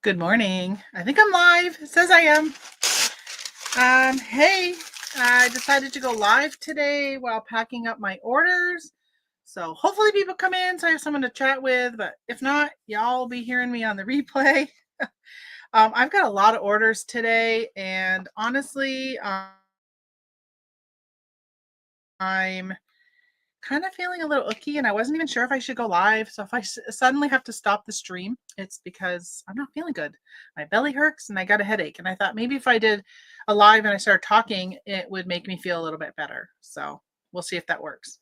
Good morning. I think I'm live. It says I am. Hey, I decided to go live today while packing up my orders. So hopefully people come in so I have someone to chat with. But if not, y'all will be hearing me on the replay. I've got a lot of orders today. And honestly, I'm kind of feeling a little icky and I wasn't even sure if I should go live. So if I suddenly have to stop the stream, it's because I'm not feeling good. My belly hurts and I got a headache. And I thought maybe if I did a live and I started talking, it would make me feel a little bit better. So we'll see if that works.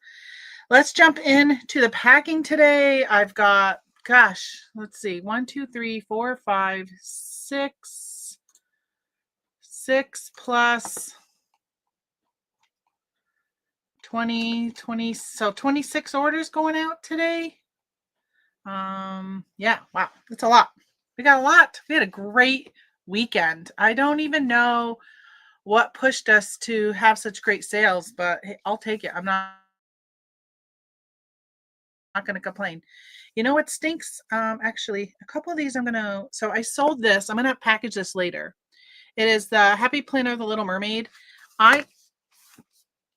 Let's jump into the packing today. I've got, let's see, 1, 2, 3, 4, 5, 6 plus 20, so 26 orders going out today. Yeah, wow, that's a lot. We got a lot. We had a great weekend. I don't even know what pushed us to have such great sales, but hey, I'll take it. I'm not going to complain. You know what stinks? Actually, a couple of these so I sold this. I'm going to package this later. It is the Happy Planner, the Little Mermaid. I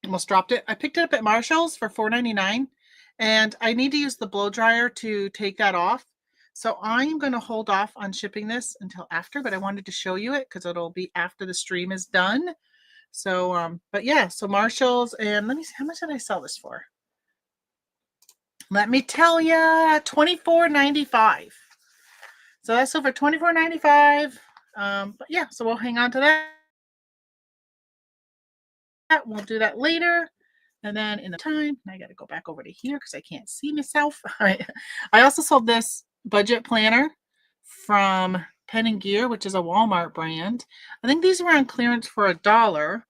almost dropped it. I picked it up at Marshall's for $4.99, and I need to use the blow dryer to take that off. So I'm going to hold off on shipping this until after, but I wanted to show you it because it'll be after the stream is done. So, but yeah, so Marshall's, and let me see, how much did I sell this for? Let me tell you, $24.95. So that's over $24.95. But yeah, so we'll hang on to that. We'll do that later. And then in the time, I got to go back over to here because I can't see myself. All right. I also sold this budget planner from Pen & Gear, which is a Walmart brand. I think these were on clearance for $1.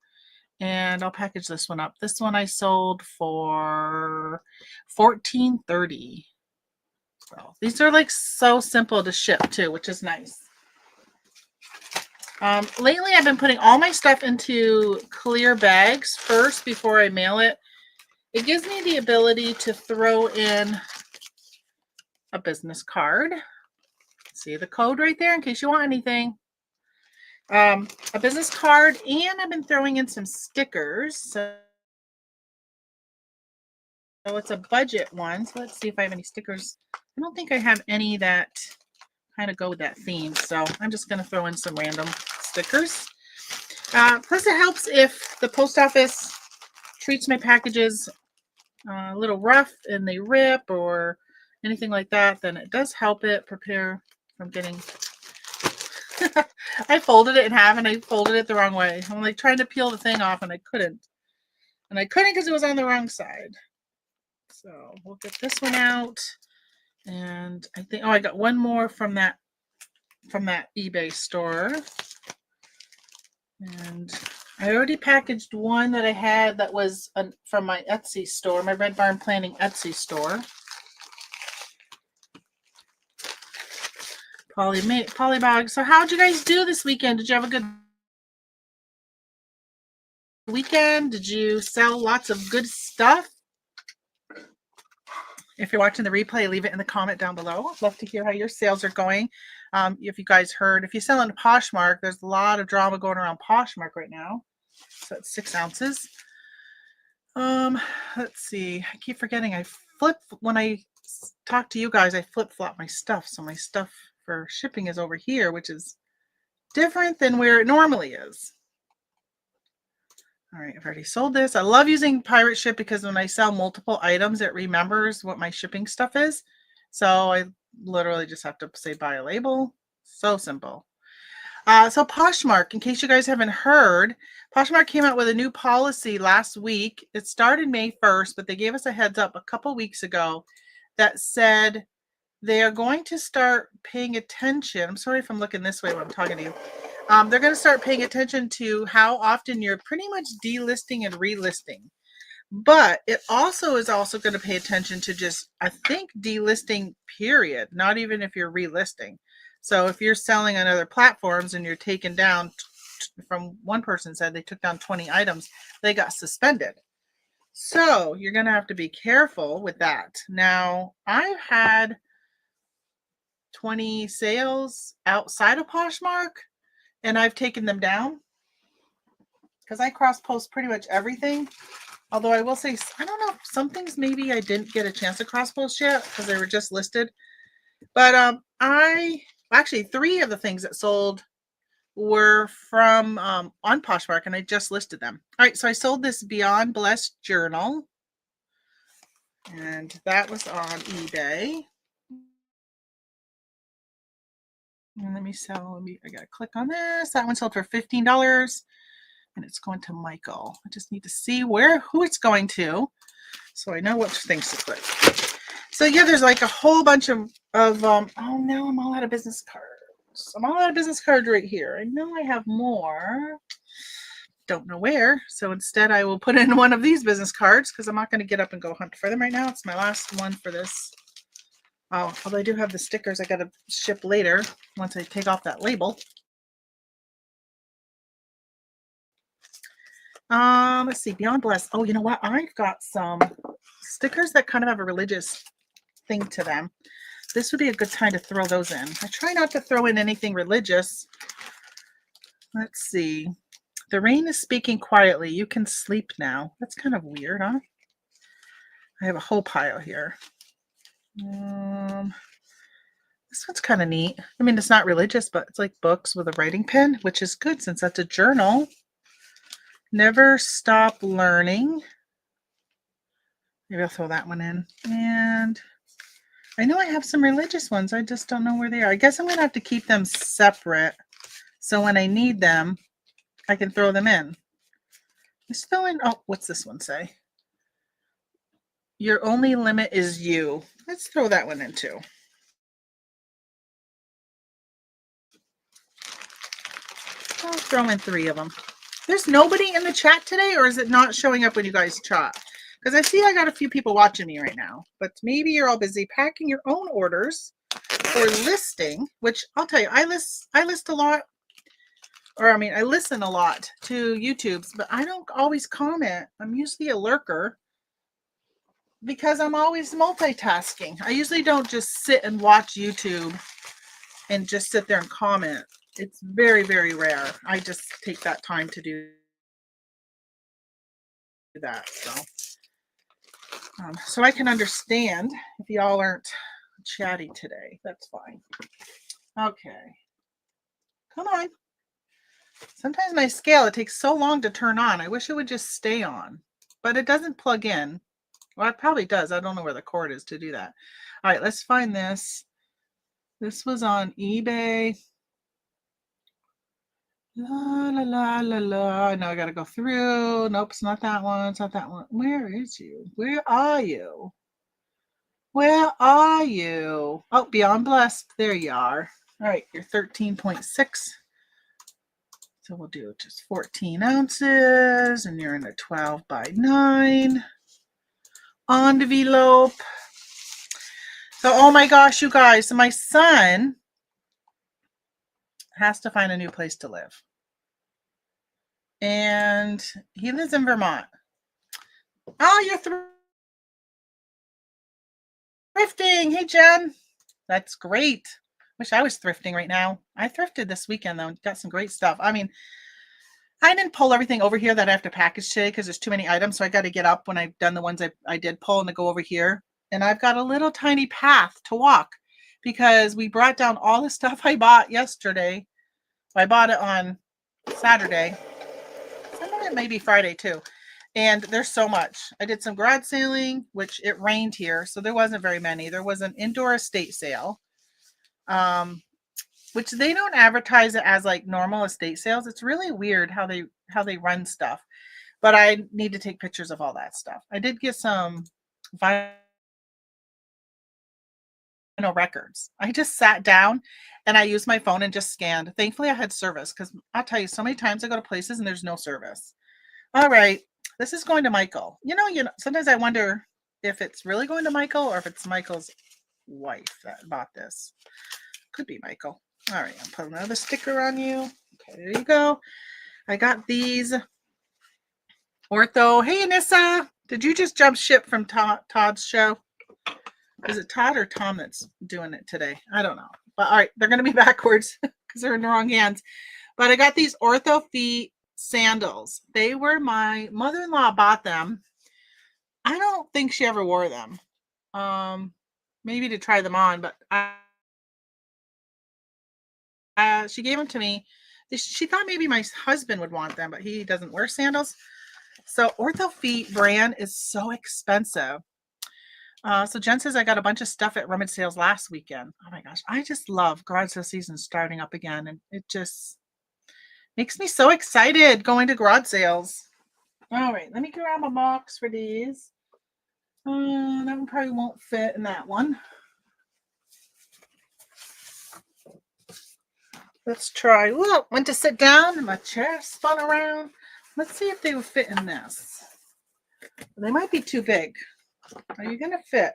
And I'll package this one up. This one I sold for $14.30. So these are like so simple to ship too, which is nice. Lately, I've been putting all my stuff into clear bags first before I mail it. It gives me the ability to throw in a business card. See the code right there in case you want anything. A business card, and I've been throwing in some stickers. So it's a budget one. So let's see if I have any stickers. I don't think I have any that kind of go with that theme. So I'm just going to throw in some random stickers. Plus it helps if the post office treats my packages a little rough and they rip or anything like that, then it does help it prepare from getting... I folded it in half and I folded it the wrong way. I'm like trying to peel the thing off and I couldn't. And I couldn't because it was on the wrong side. So we'll get this one out. And I think, I got one more from that eBay store. And I already packaged one that I had that was from my Etsy store, my Red Barn Planning Etsy store. Polybog. So how'd you guys do this weekend? Did you have a good weekend? Did you sell lots of good stuff? If you're watching the replay, leave it in the comment down below. I'd love to hear how your sales are going. If you guys heard, if you sell in Poshmark, there's a lot of drama going around Poshmark right now. So it's 6 ounces. Let's see. I keep forgetting. When I talk to you guys, I flip-flop my stuff. So my stuff for shipping is over here, which is different than where it normally is. All right, I've already sold this. I love using Pirate Ship because when I sell multiple items, it remembers what my shipping stuff is. So I literally just have to say buy a label. So simple. So Poshmark, in case you guys haven't heard, Poshmark came out with a new policy last week. It started May 1st, but they gave us a heads up a couple weeks ago that said they are going to start paying attention. I'm sorry if I'm looking this way when I'm talking to you. They're going to start paying attention to how often you're pretty much delisting and relisting. But it also is going to pay attention to just, I think, delisting, period. Not even if you're relisting. So if you're selling on other platforms and you're taken down, from one person said they took down 20 items, they got suspended. So you're going to have to be careful with that. Now, I've had 20 sales outside of Poshmark, and I've taken them down because I cross post pretty much everything. Although I will say, I don't know, some things maybe I didn't get a chance to cross post yet because they were just listed. But actually 3 of the things that sold were from on Poshmark, and I just listed them. All right, so I sold this Beyond Blessed journal, and that was on eBay. And let me sell. I gotta click on this. That one sold for $15, and it's going to Michael. I just need to see who it's going to, so I know what things to put. So yeah, there's like a whole bunch of oh no, I'm all out of business cards. I'm all out of business cards right here. I know I have more. Don't know where. So instead I will put in one of these business cards because I'm not going to get up and go hunt for them right now. It's my last one for this. Oh, although I do have the stickers I got to ship later once I take off that label. Let's see, Beyond Blessed. Oh, you know what? I've got some stickers that kind of have a religious thing to them. This would be a good time to throw those in. I try not to throw in anything religious. Let's see. The rain is speaking quietly. You can sleep now. That's kind of weird, huh? I have a whole pile here. This one's kind of neat. I mean, it's not religious, but it's like books with a writing pen, which is good since that's a journal. Never stop learning. Maybe I'll throw that one in. And I know I have some religious ones. I just don't know where they are. I guess I'm going to have to keep them separate. So when I need them, I can throw them in. Let's throw in, oh, what's this one say? Your only limit is you. Let's throw that one in too. I'll throw in 3 of them. There's nobody in the chat today, or is it not showing up when you guys chat? Because I see I got a few people watching me right now, but maybe you're all busy packing your own orders or listing, which I'll tell you, I list a lot, or I mean, I listen a lot to YouTubes, but I don't always comment. I'm usually a lurker because I'm always multitasking. I usually don't just sit and watch YouTube and just sit there and comment. It's very, very rare. I just take that time to do that. So I can understand if y'all aren't chatty today. That's fine. Okay. Come on. Sometimes my scale, it takes so long to turn on. I wish it would just stay on, but it doesn't plug in. Well, it probably does. I don't know where the cord is to do that. All right, let's find this. This was on eBay. La la la la la. Now I gotta go through. Nope, it's not that one. It's not that one. Where is you? Where are you? Where are you? Oh, Beyond Blessed. There you are. All right, you're 13.6. So we'll do just 14 ounces, and you're in a 12 by 9 envelope. So, oh my gosh, you guys. So my son has to find a new place to live. And he lives in Vermont. Oh, you're thrifting. Hey, Jen. That's great. Wish I was thrifting right now. I thrifted this weekend, though. Got some great stuff. I mean, I didn't pull everything over here that I have to package today because there's too many items. So I got to get up when I've done the ones I did pull and to go over here. And I've got a little tiny path to walk because we brought down all the stuff I bought yesterday. I bought it on Saturday. Some of it may be Friday too. And there's so much. I did some garage sailing, which it rained here, so there wasn't very many. There was an indoor estate sale, which they don't advertise it as like normal estate sales. It's really weird how they run stuff. But I need to take pictures of all that stuff. I did get some vinyl records. I just sat down and I used my phone and just scanned. Thankfully, I had service because I'll tell you, so many times I go to places and there's no service. All right, this is going to Michael. You know, sometimes I wonder if it's really going to Michael or if it's Michael's wife that bought this. Could be Michael. All right, I'll put another sticker on you. Okay, there you go. I got these. Ortho. Hey, Anissa. Did you just jump ship from Todd's show? Is it Todd or Tom that's doing it today? I don't know. But all right, they're going to be backwards because they're in the wrong hands. But I got these Ortho Feet sandals. They were my mother-in-law bought them. I don't think she ever wore them. Maybe to try them on, but she gave them to me. She thought maybe my husband would want them, but he doesn't wear sandals. So Ortho Feet brand is so expensive. So Jen says I got a bunch of stuff at rummage sales last weekend. Oh my gosh, I just love garage sale season starting up again, and it just makes me so excited going to garage sales. All right, let me grab a box for these. That one probably won't fit in that one. Let's try. Well, went to sit down and my chair spun around. Let's see if they will fit in this. They might be too big. Are you going to fit?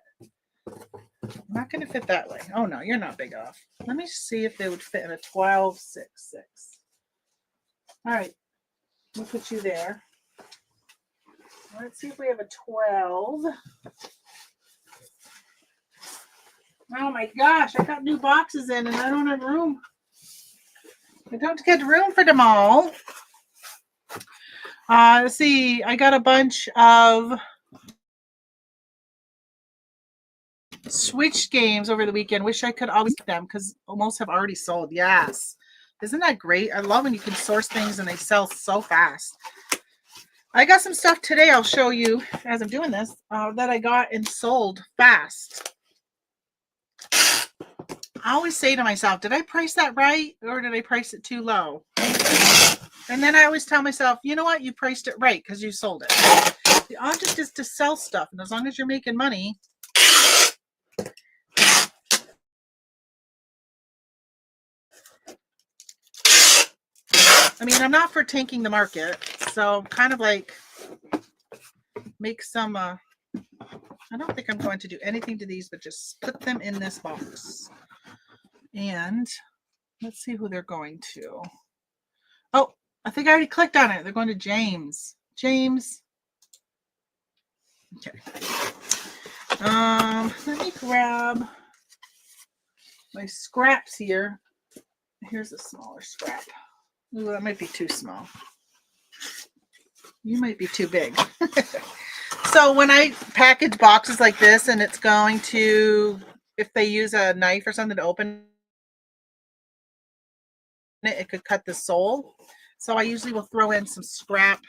I'm not going to fit that way. Oh, no, you're not big enough. Let me see if they would fit in a 12-6-6. All right, we'll put you there. Let's see if we have a 12. Oh my gosh, I got new boxes in and I don't have room. I don't get room for them all. Let's see, I got a bunch of Switch games over the weekend. Wish I could always get them because most have already sold. Yes. Isn't that great? I love when you can source things and they sell so fast. I got some stuff today I'll show you as I'm doing this that I got and sold fast. I always say to myself, did I price that right or did I price it too low? And then I always tell myself, you know what? You priced it right because you sold it. The object is to sell stuff. And as long as you're making money, I mean, I'm not for tanking the market. So kind of like make some, I don't think I'm going to do anything to these, but just put them in this box. And let's see who they're going to. Oh, I think I already clicked on it. They're going to James. James. Okay. Let me grab my scraps here. Here's a smaller scrap. Ooh, that might be too small. You might be too big. So when I package boxes like this and it's going to, if they use a knife or something to open it, it could cut the sole. So I usually will throw in some scrap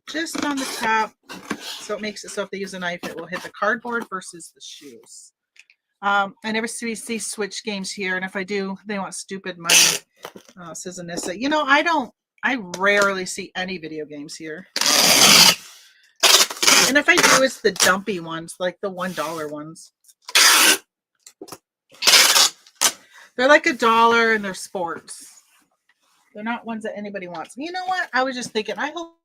just on the top. So it makes it so if they use a knife, it will hit the cardboard versus the shoes. I never see Switch games here. And if I do, they want stupid money. Says Anissa. You know, I rarely see any video games here. And if I do, it's the dumpy ones, like the $1 ones. They're like $1 and they're sports. They're not ones that anybody wants. You know what? I was just thinking, I hope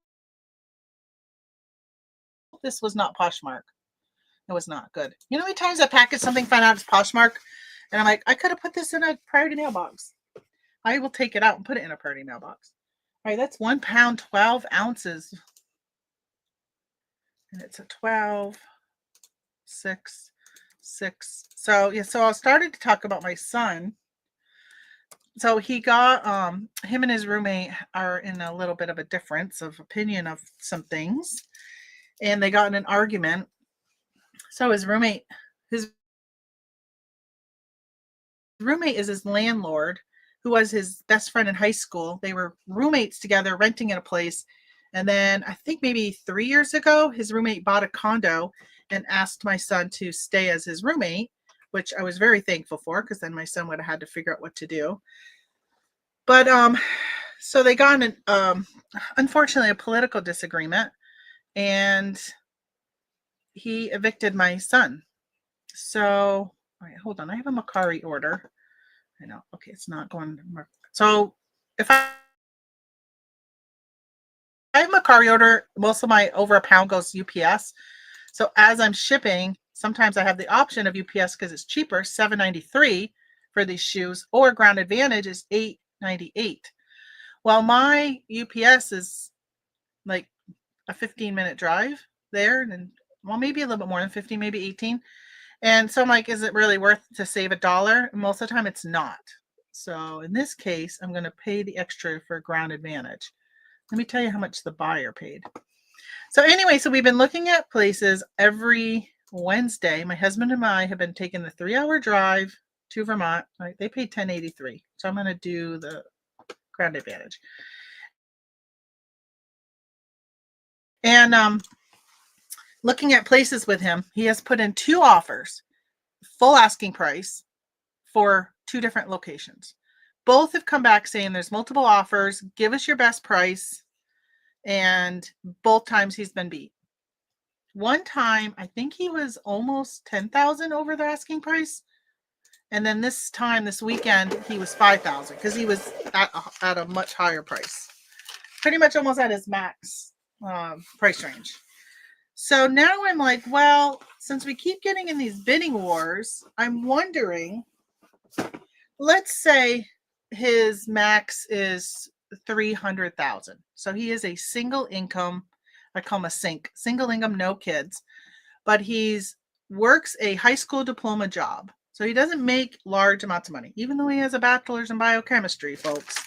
this was not Poshmark. It was not good. You know how many times I package something, find out it's Poshmark, and I'm like, I could have put this in a priority mailbox. I will take it out and put it in a priority mailbox. All right, that's 1 pound, 12 ounces. And it's a 12, 6, 6. So, yeah, so I started to talk about my son. So he got, him and his roommate are in a little bit of a difference of opinion of some things. And they got in an argument. So his roommate is his landlord, who was his best friend in high school. They were roommates together, renting in a place. And then I think maybe 3 years ago, his roommate bought a condo and asked my son to stay as his roommate, which I was very thankful for because then my son would have had to figure out what to do. But so they got in, unfortunately, a political disagreement, and he evicted my son. So, all right, hold on. I have a Mercari order. I know. Okay, it's not going. So if I have a Mercari order, most of my over a pound goes UPS. So as I'm shipping, sometimes I have the option of UPS because it's cheaper, $7.93 for these shoes, or Ground Advantage is $8.98. Well, my UPS is like a 15-minute drive there, and well, maybe a little bit more than 15, maybe 18. And so I'm like, is it really worth to save $1? And most of the time it's not. So in this case, I'm going to pay the extra for ground advantage. Let me tell you how much the buyer paid. So anyway, so we've been looking at places every Wednesday. My husband and I have been taking the 3-hour drive to Vermont. Right? They paid $10.83. So I'm going to do the ground advantage. And looking at places with him, he has put in 2 offers, full asking price for 2 different locations. Both have come back saying there's multiple offers, give us your best price, and both times he's been beat. One time, I think he was almost 10,000 over the asking price. And then this time, this weekend, he was 5,000 because he was at a much higher price. Pretty much almost at his max price range. So now I'm like, well, since we keep getting in these bidding wars, I'm wondering, let's say his max is 300,000. So he is a single income, I call him a single income, no kids, but he's works a high school diploma job. So he doesn't make large amounts of money, even though he has a bachelor's in biochemistry, folks.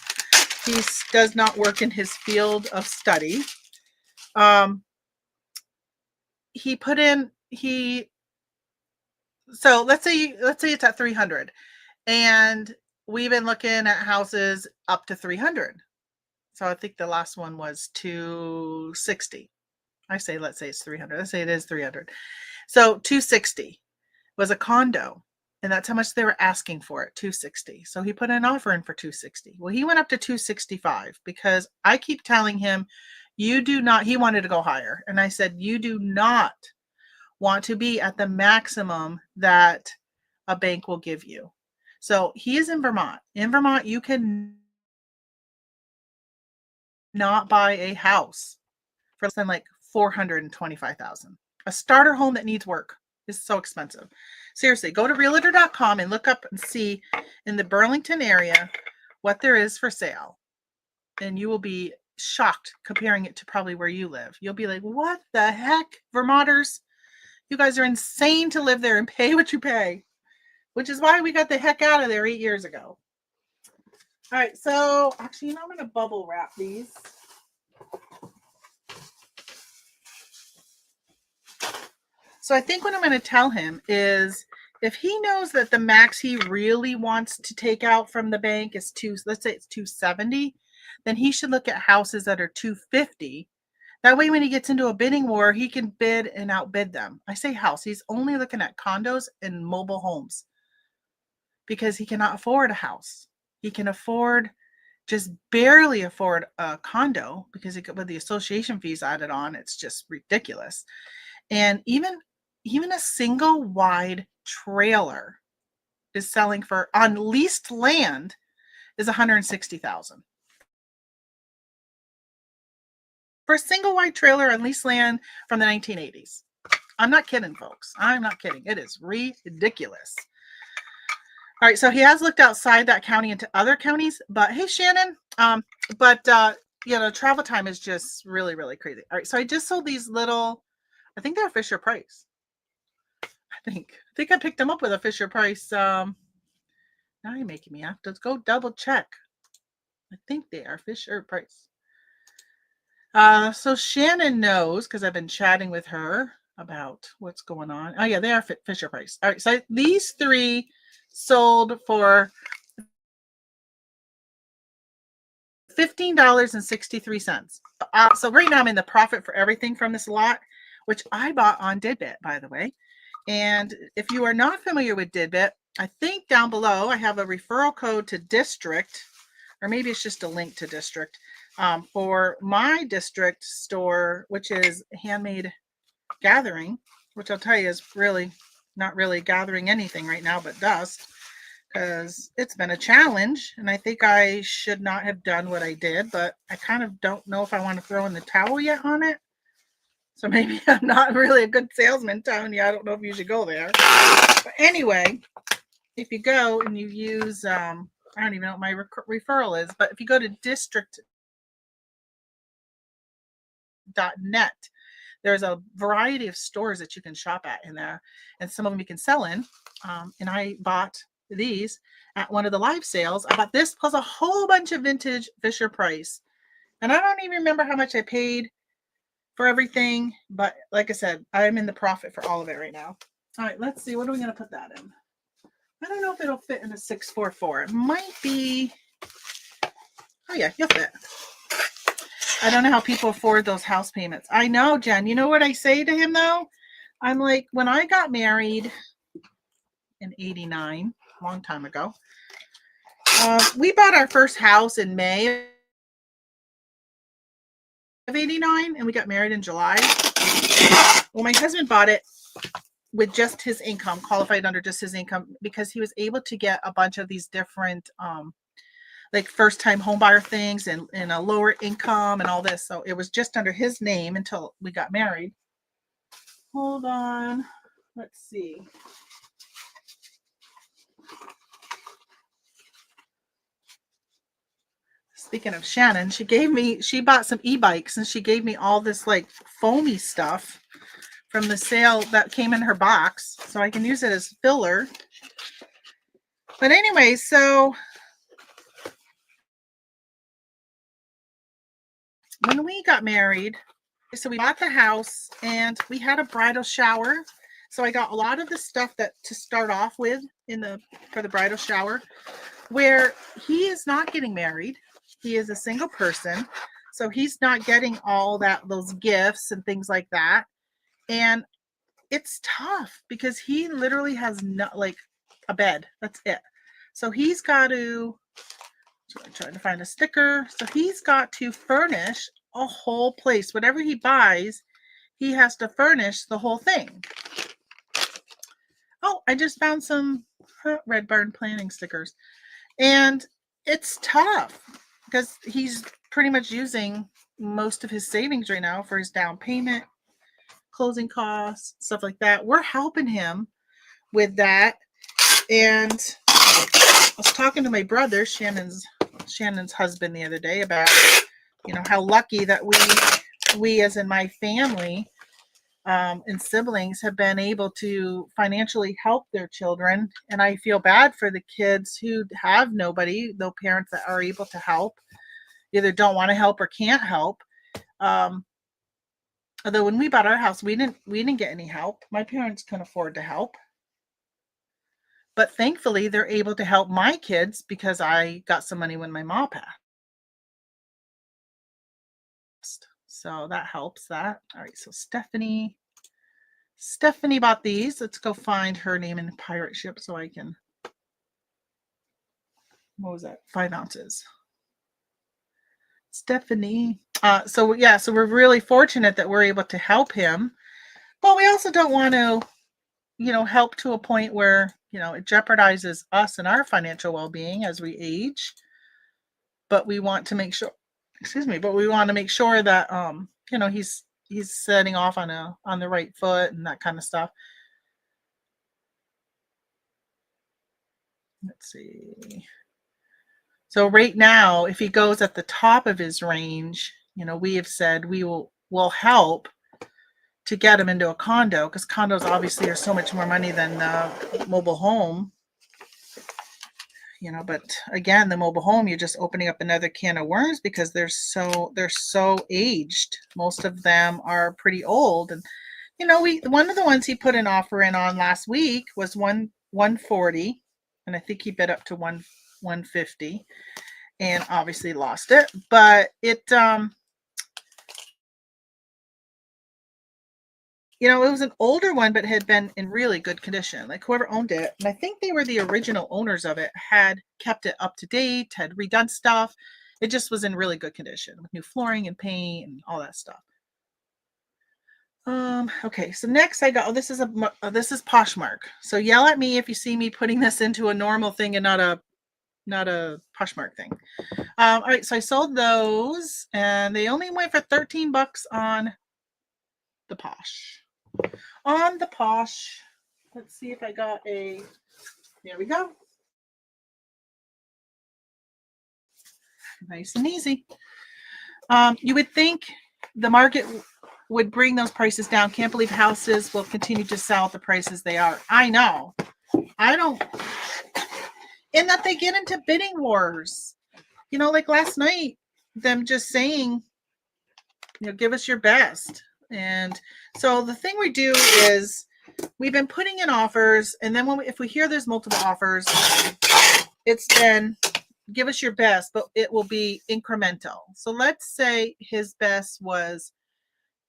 He does not work in his field of study. He put in, so let's say it's at 300, and we've been looking at houses up to 300. So I think the last one was 260. Let's say it's 300. Let's say it is 300. So 260 was a condo, and that's how much they were asking for it, 260. So he put an offer in for 260. Well, he went up to 265 because I keep telling him, you do not, he wanted to go higher. And I said, you do not want to be at the maximum that a bank will give you. So he is in Vermont. In Vermont, you can not buy a house for less than like $425,000. A starter home that needs work is so expensive. Seriously, go to realtor.com and look up and see in the Burlington area what there is for sale. And you will be shocked comparing it to probably where you live. You'll be like, what the heck, Vermonters? You guys are insane to live there and pay what you pay, which is why we got the heck out of there 8 years ago. All right, so actually, I'm going to bubble wrap these. So I think what I'm going to tell him is if he knows that the max he really wants to take out from the bank is let's say it's 270, then he should look at houses that are 250. That way, when he gets into a bidding war, he can bid and outbid them. I say house. He's only looking at condos and mobile homes because he cannot afford a house. He can just barely afford a condo because with the association fees added on, it's just ridiculous. And even a single wide trailer is selling for, on leased land, is $160,000. For a single wide trailer on leased land from the 1980s. I'm not kidding, folks. I'm not kidding. It is ridiculous. All right, so he has looked outside that county into other counties, but hey, Shannon, travel time is just really, really crazy. All right, so I just sold these little, I think they're Fisher Price. I think I picked them up with a Fisher Price. Now you're making me have to go double check. I think they are Fisher Price. So Shannon knows because I've been chatting with her about what's going on. Oh yeah, they are Fisher Price. All right, so these 3 sold for $15.63. So right now I'm in the profit for everything from this lot, which I bought on Didbit, by the way. And if you are not familiar with Didbit, I think down below I have a referral code to District, or maybe it's just a link to District, for my District store, which is Handmade Gathering, which I'll tell you is really not really gathering anything right now but dust, because it's been a challenge, and I think I should not have done what I did, but I kind of don't know if I want to throw in the towel yet on it. So maybe I'm not really a good salesman telling you I don't know if you should go there. But anyway, if you go and you use, I don't even know what my referral is, but if you go to district.net, there's a variety of stores that you can shop at in there, and some of them you can sell in. And I bought these at one of the live sales. I bought this plus a whole bunch of vintage Fisher Price. And I don't even remember how much I paid for everything. But like I said, I'm in the profit for all of it right now. All right, let's see. What are we going to put that in? I don't know if it'll fit in a 644. It might be. Oh, yeah, you'll fit. I don't know how people afford those house payments. I know, Jen. You know what I say to him, though? I'm like, when I got married in 89, a long time ago, we bought our first house in May of 89, and we got married in July. Well, my husband bought it with just his income, qualified under just his income, because he was able to get a bunch of these different like first time home buyer things and a lower income and all this. So it was just under his name until we got married. Hold on. Let's see. Speaking of Shannon, she bought some e-bikes and she gave me all this like foamy stuff from the sale that came in her box. So I can use it as filler. But anyway, so when we got married, so we bought the house and we had a bridal shower. So I got a lot of the stuff that to start off with for the bridal shower, where he is not getting married. He is a single person. So he's not getting all those gifts and things like that. And it's tough because he literally has not like a bed. That's it. So he's got to, I'm trying to find a sticker. So he's got to furnish a whole place. Whatever he buys, he has to furnish the whole thing. Oh, I just found some Red Barn planning stickers. And it's tough because he's pretty much using most of his savings right now for his down payment, closing costs, stuff like that. We're helping him with that. And I was talking to my brother, Shannon's husband, the other day about, how lucky that we as in my family and siblings have been able to financially help their children. And I feel bad for the kids who have nobody, no parents that are able to help, either don't want to help or can't help. Although when we bought our house, we didn't get any help. My parents couldn't afford to help. But thankfully, they're able to help my kids because I got some money when my mom passed. So that helps that. All right, so Stephanie bought these. Let's go find her name in the pirate ship so I can, what was that? 5 ounces. Stephanie. So we're really fortunate that we're able to help him. But we also don't want to, help to a point where, it jeopardizes us and our financial well-being as we age. But we want to make sure, that, he's setting off on the right foot and that kind of stuff. Let's see. So right now, if he goes at the top of his range, we have said we'll help to get him into a condo, because condos obviously are so much more money than the mobile home. But again, the mobile home, you're just opening up another can of worms because they're so aged. Most of them are pretty old. And one of the ones he put an offer in on last week was 140, and I think he bid up to 150, and obviously lost it. But it it was an older one, but had been in really good condition. Like whoever owned it, and I think they were the original owners of it, had kept it up to date, had redone stuff. It just was in really good condition with new flooring and paint and all that stuff. Okay, so next I got, this is Poshmark. So yell at me if you see me putting this into a normal thing and not a Poshmark thing. All right, so I sold those and they only went for $13 on the Posh. On the Posh, let's see if I got there we go. Nice and easy. You would think the market would bring those prices down. Can't believe houses will continue to sell at the prices they are. I know. I don't. And that they get into bidding wars. You know, like last night, them just saying, you know, give us your best. And so the thing we do is we've been putting in offers, and then if we hear there's multiple offers, it's then give us your best, but it will be incremental. So let's say his best was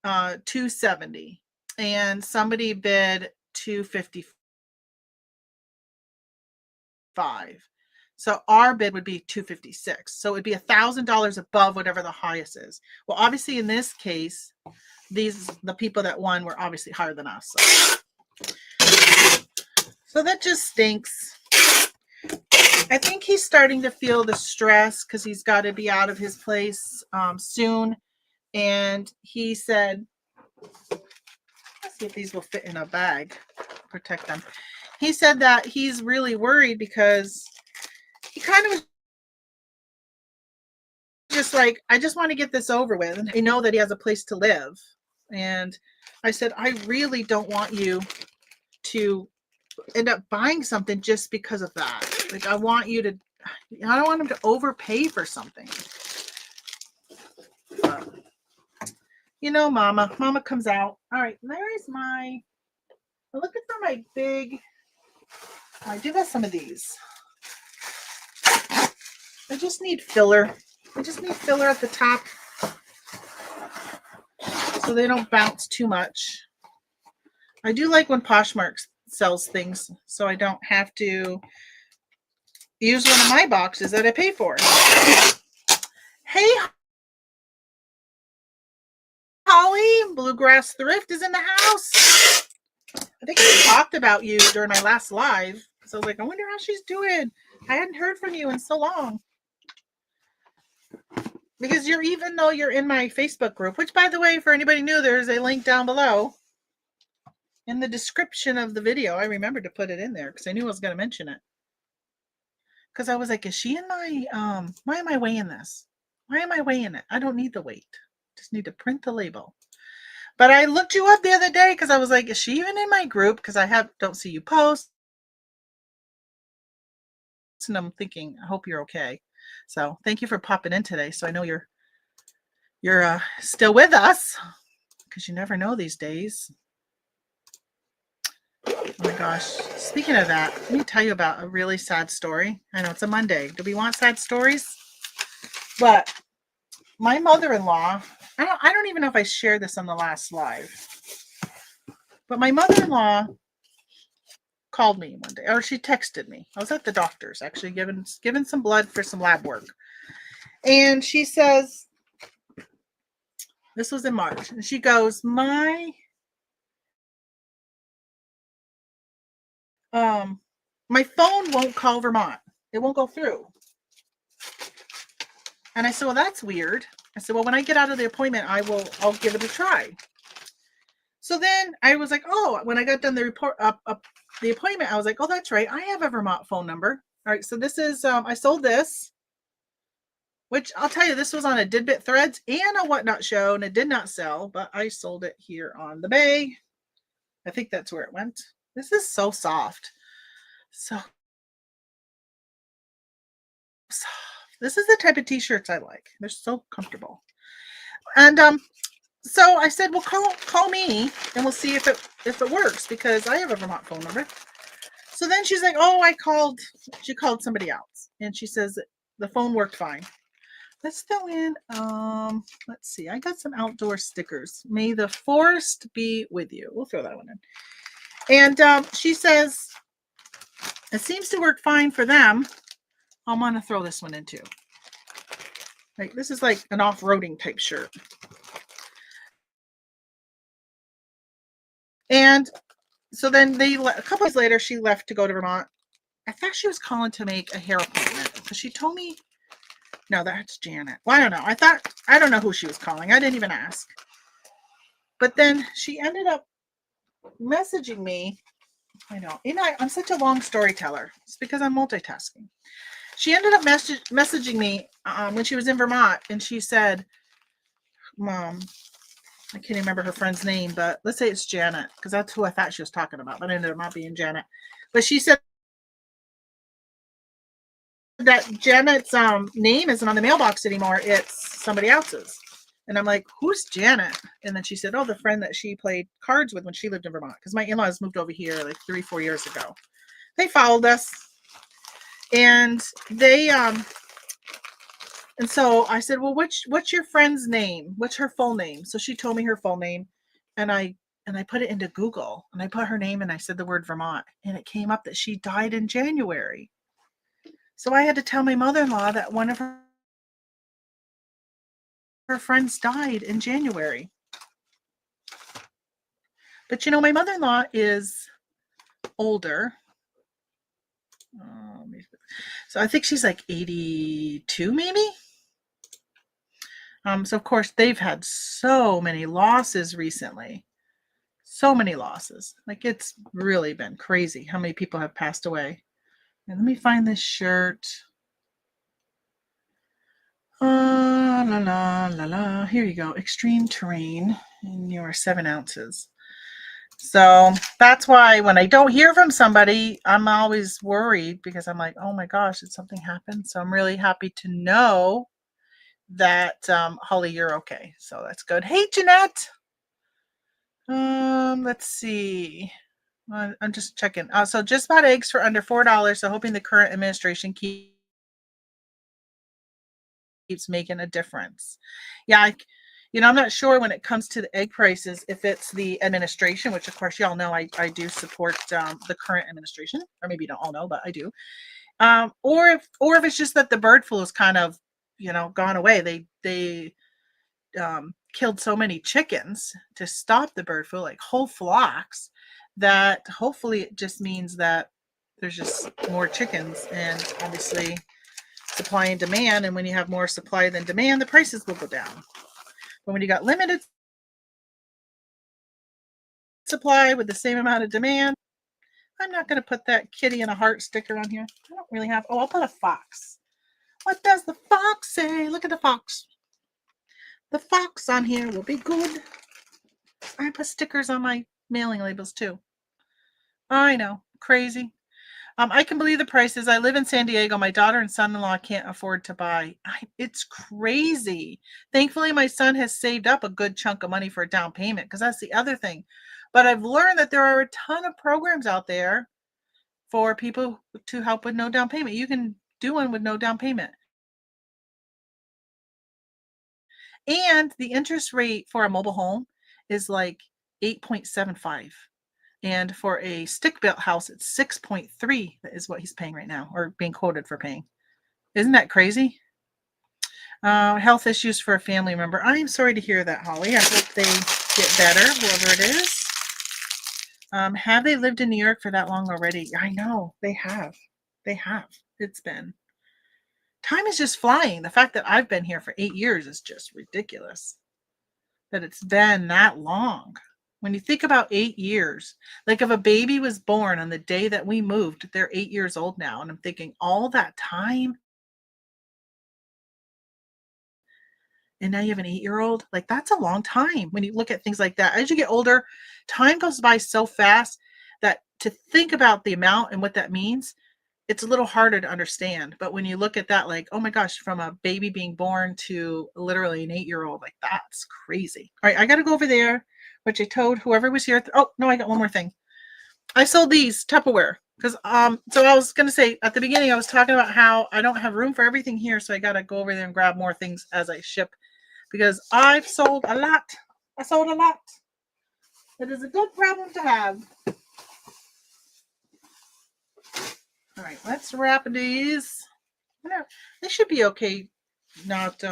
270 and somebody bid 255. So our bid would be 256. So it'd be $1,000 above whatever the highest is. Well, obviously in this case, the people that won were obviously higher than us. So that just stinks. I think he's starting to feel the stress because he's got to be out of his place soon. And he said, let's see if these will fit in a bag, protect them. He said that he's really worried because he kind of was just like, I just want to get this over with. And I know that he has a place to live. And I said, I really don't want you to end up buying something just because of that. Like, I want you to, I don't want him to overpay for something. But, you know, Mama comes out. All right, there is I'm looking for my big, I do have some of these. I just need filler. I just need filler at the top so they don't bounce too much. I do like when Poshmark sells things so I don't have to use one of my boxes that I pay for. Hey, Holly, Bluegrass Thrift is in the house. I think I talked about you during my last live. So I was like, I wonder how she's doing. I hadn't heard from you in so long. Because even though you're in my Facebook group, which by the way, for anybody new, there's a link down below in the description of the video. I remembered to put it in there because I knew I was going to mention it. Because I was like, is she in my, why am I weighing this? Why am I weighing it? I don't need the weight. Just need to print the label. But I looked you up the other day because I was like, is she even in my group? Because I don't see you post. And I'm thinking, I hope you're okay. So thank you for popping in today. So I know you're still with us because you never know these days. Oh my gosh. Speaking of that, let me tell you about a really sad story. I know it's a Monday. Do we want sad stories? But my mother-in-law, I don't even know if I shared this on the last live, but my mother-in-law called me one day, or she texted me. I was at the doctor's actually giving some blood for some lab work. And she says, this was in March, and she goes, my phone won't call Vermont. It won't go through. And I said, well, that's weird. I said, well, when I get out of the appointment, I'll give it a try. So then I was like, oh, when I got done the appointment, I was like, oh, that's right. I have a Vermont phone number. All right. So this is, I sold this, which I'll tell you, this was on a Didbit Threads and a Whatnot show, and it did not sell, but I sold it here on the Bay. I think that's where it went. This is so soft. So soft. This is the type of t-shirts I like. They're so comfortable. And so I said, well, call me and we'll see if it works because I have a Vermont phone number. So then she's like, oh, she called somebody else. And she says the phone worked fine. Let's throw in, let's see. I got some outdoor stickers. May the forest be with you. We'll throw that one in. And she says, it seems to work fine for them. I'm going to throw this one in too. Like, this is like an off-roading type shirt. And so then a couple days later, she left to go to Vermont. I thought she was calling to make a hair appointment because she told me, no, that's Janet. Well, I don't know. I don't know who she was calling. I didn't even ask. But then she ended up messaging me. I know. I'm such a long storyteller. It's because I'm multitasking. She ended up messaging me when she was in Vermont, and she said, Mom, I can't remember her friend's name, but let's say it's Janet, because that's who I thought she was talking about, but it ended up not being Janet. But she said that Janet's name isn't on the mailbox anymore. It's somebody else's. And I'm like, who's Janet? And then she said, oh, the friend that she played cards with when she lived in Vermont. Because my in-laws moved over here like 3-4 years ago. They followed us. And they and so I said, well, what's your friend's name? What's her full name? So she told me her full name. And I put it into Google and I put her name and I said the word Vermont. And it came up that she died in January. So I had to tell my mother-in-law that one of her friends died in January. But my mother-in-law is older. So I think she's like 82 maybe. So of course they've had so many losses recently. So many losses. Like it's really been crazy how many people have passed away. And let me find this shirt. La la la la. Here you go. Extreme terrain in your 7 ounces. So that's why when I don't hear from somebody, I'm always worried because I'm like, oh my gosh, did something happen? So I'm really happy to know that, Holly, you're okay. So that's good. Hey, Jeanette. Let's see. I'm just checking. So just bought eggs for under $4. So hoping the current administration keeps making a difference. Yeah, I'm not sure when it comes to the egg prices if it's the administration, which of course y'all know I do support the current administration, or maybe you don't all know, but I do. Or if it's just that the bird flu is kind of gone away. They killed so many chickens to stop the bird flu, like whole flocks, that hopefully it just means that there's just more chickens, and obviously supply and demand, and when you have more supply than demand, the prices will go down. But when you got limited supply with the same amount of demand, I'm not going to put that kitty and a heart sticker on here. I don't really have. Oh, I'll put a fox. What does the fox say? Look at the fox. The fox on here will be good. I put stickers on my mailing labels too. I know, crazy. I can believe the prices. I live in San Diego. My daughter and son-in-law can't afford to buy. It's crazy. Thankfully, my son has saved up a good chunk of money for a down payment, because that's the other thing. But I've learned that there are a ton of programs out there for people to help with no down payment. You can do one with no down payment. And the interest rate for a mobile home is like 8.75. And for a stick-built house, it's 6.3 is what he's paying right now, or being quoted for paying. Isn't that crazy? Health issues for a family member. I am sorry to hear that, Holly. I hope they get better, whoever it is. Have they lived in New York for that long already? I know, they have. They have. It's been. Time is just flying. The fact that I've been here for 8 years is just ridiculous. That it's been that long. When you think about 8 years, like if a baby was born on the day that we moved, they're 8 years old now. And I'm thinking, all that time? And now you have an 8-year-old? Like, that's a long time when you look at things like that. As you get older, time goes by so fast that to think about the amount and what that means, it's a little harder to understand. But when you look at that, like, oh my gosh, from a baby being born to literally an 8-year-old, like, that's crazy. All right, I got to go over there, which I told whoever was here. Oh, no, I got one more thing. I sold these Tupperware because, so I was going to say at the beginning, I was talking about how I don't have room for everything here. So I got to go over there and grab more things as I ship, because I've sold a lot. I sold a lot. It is a good problem to have. All right, let's wrap these. They should be okay, not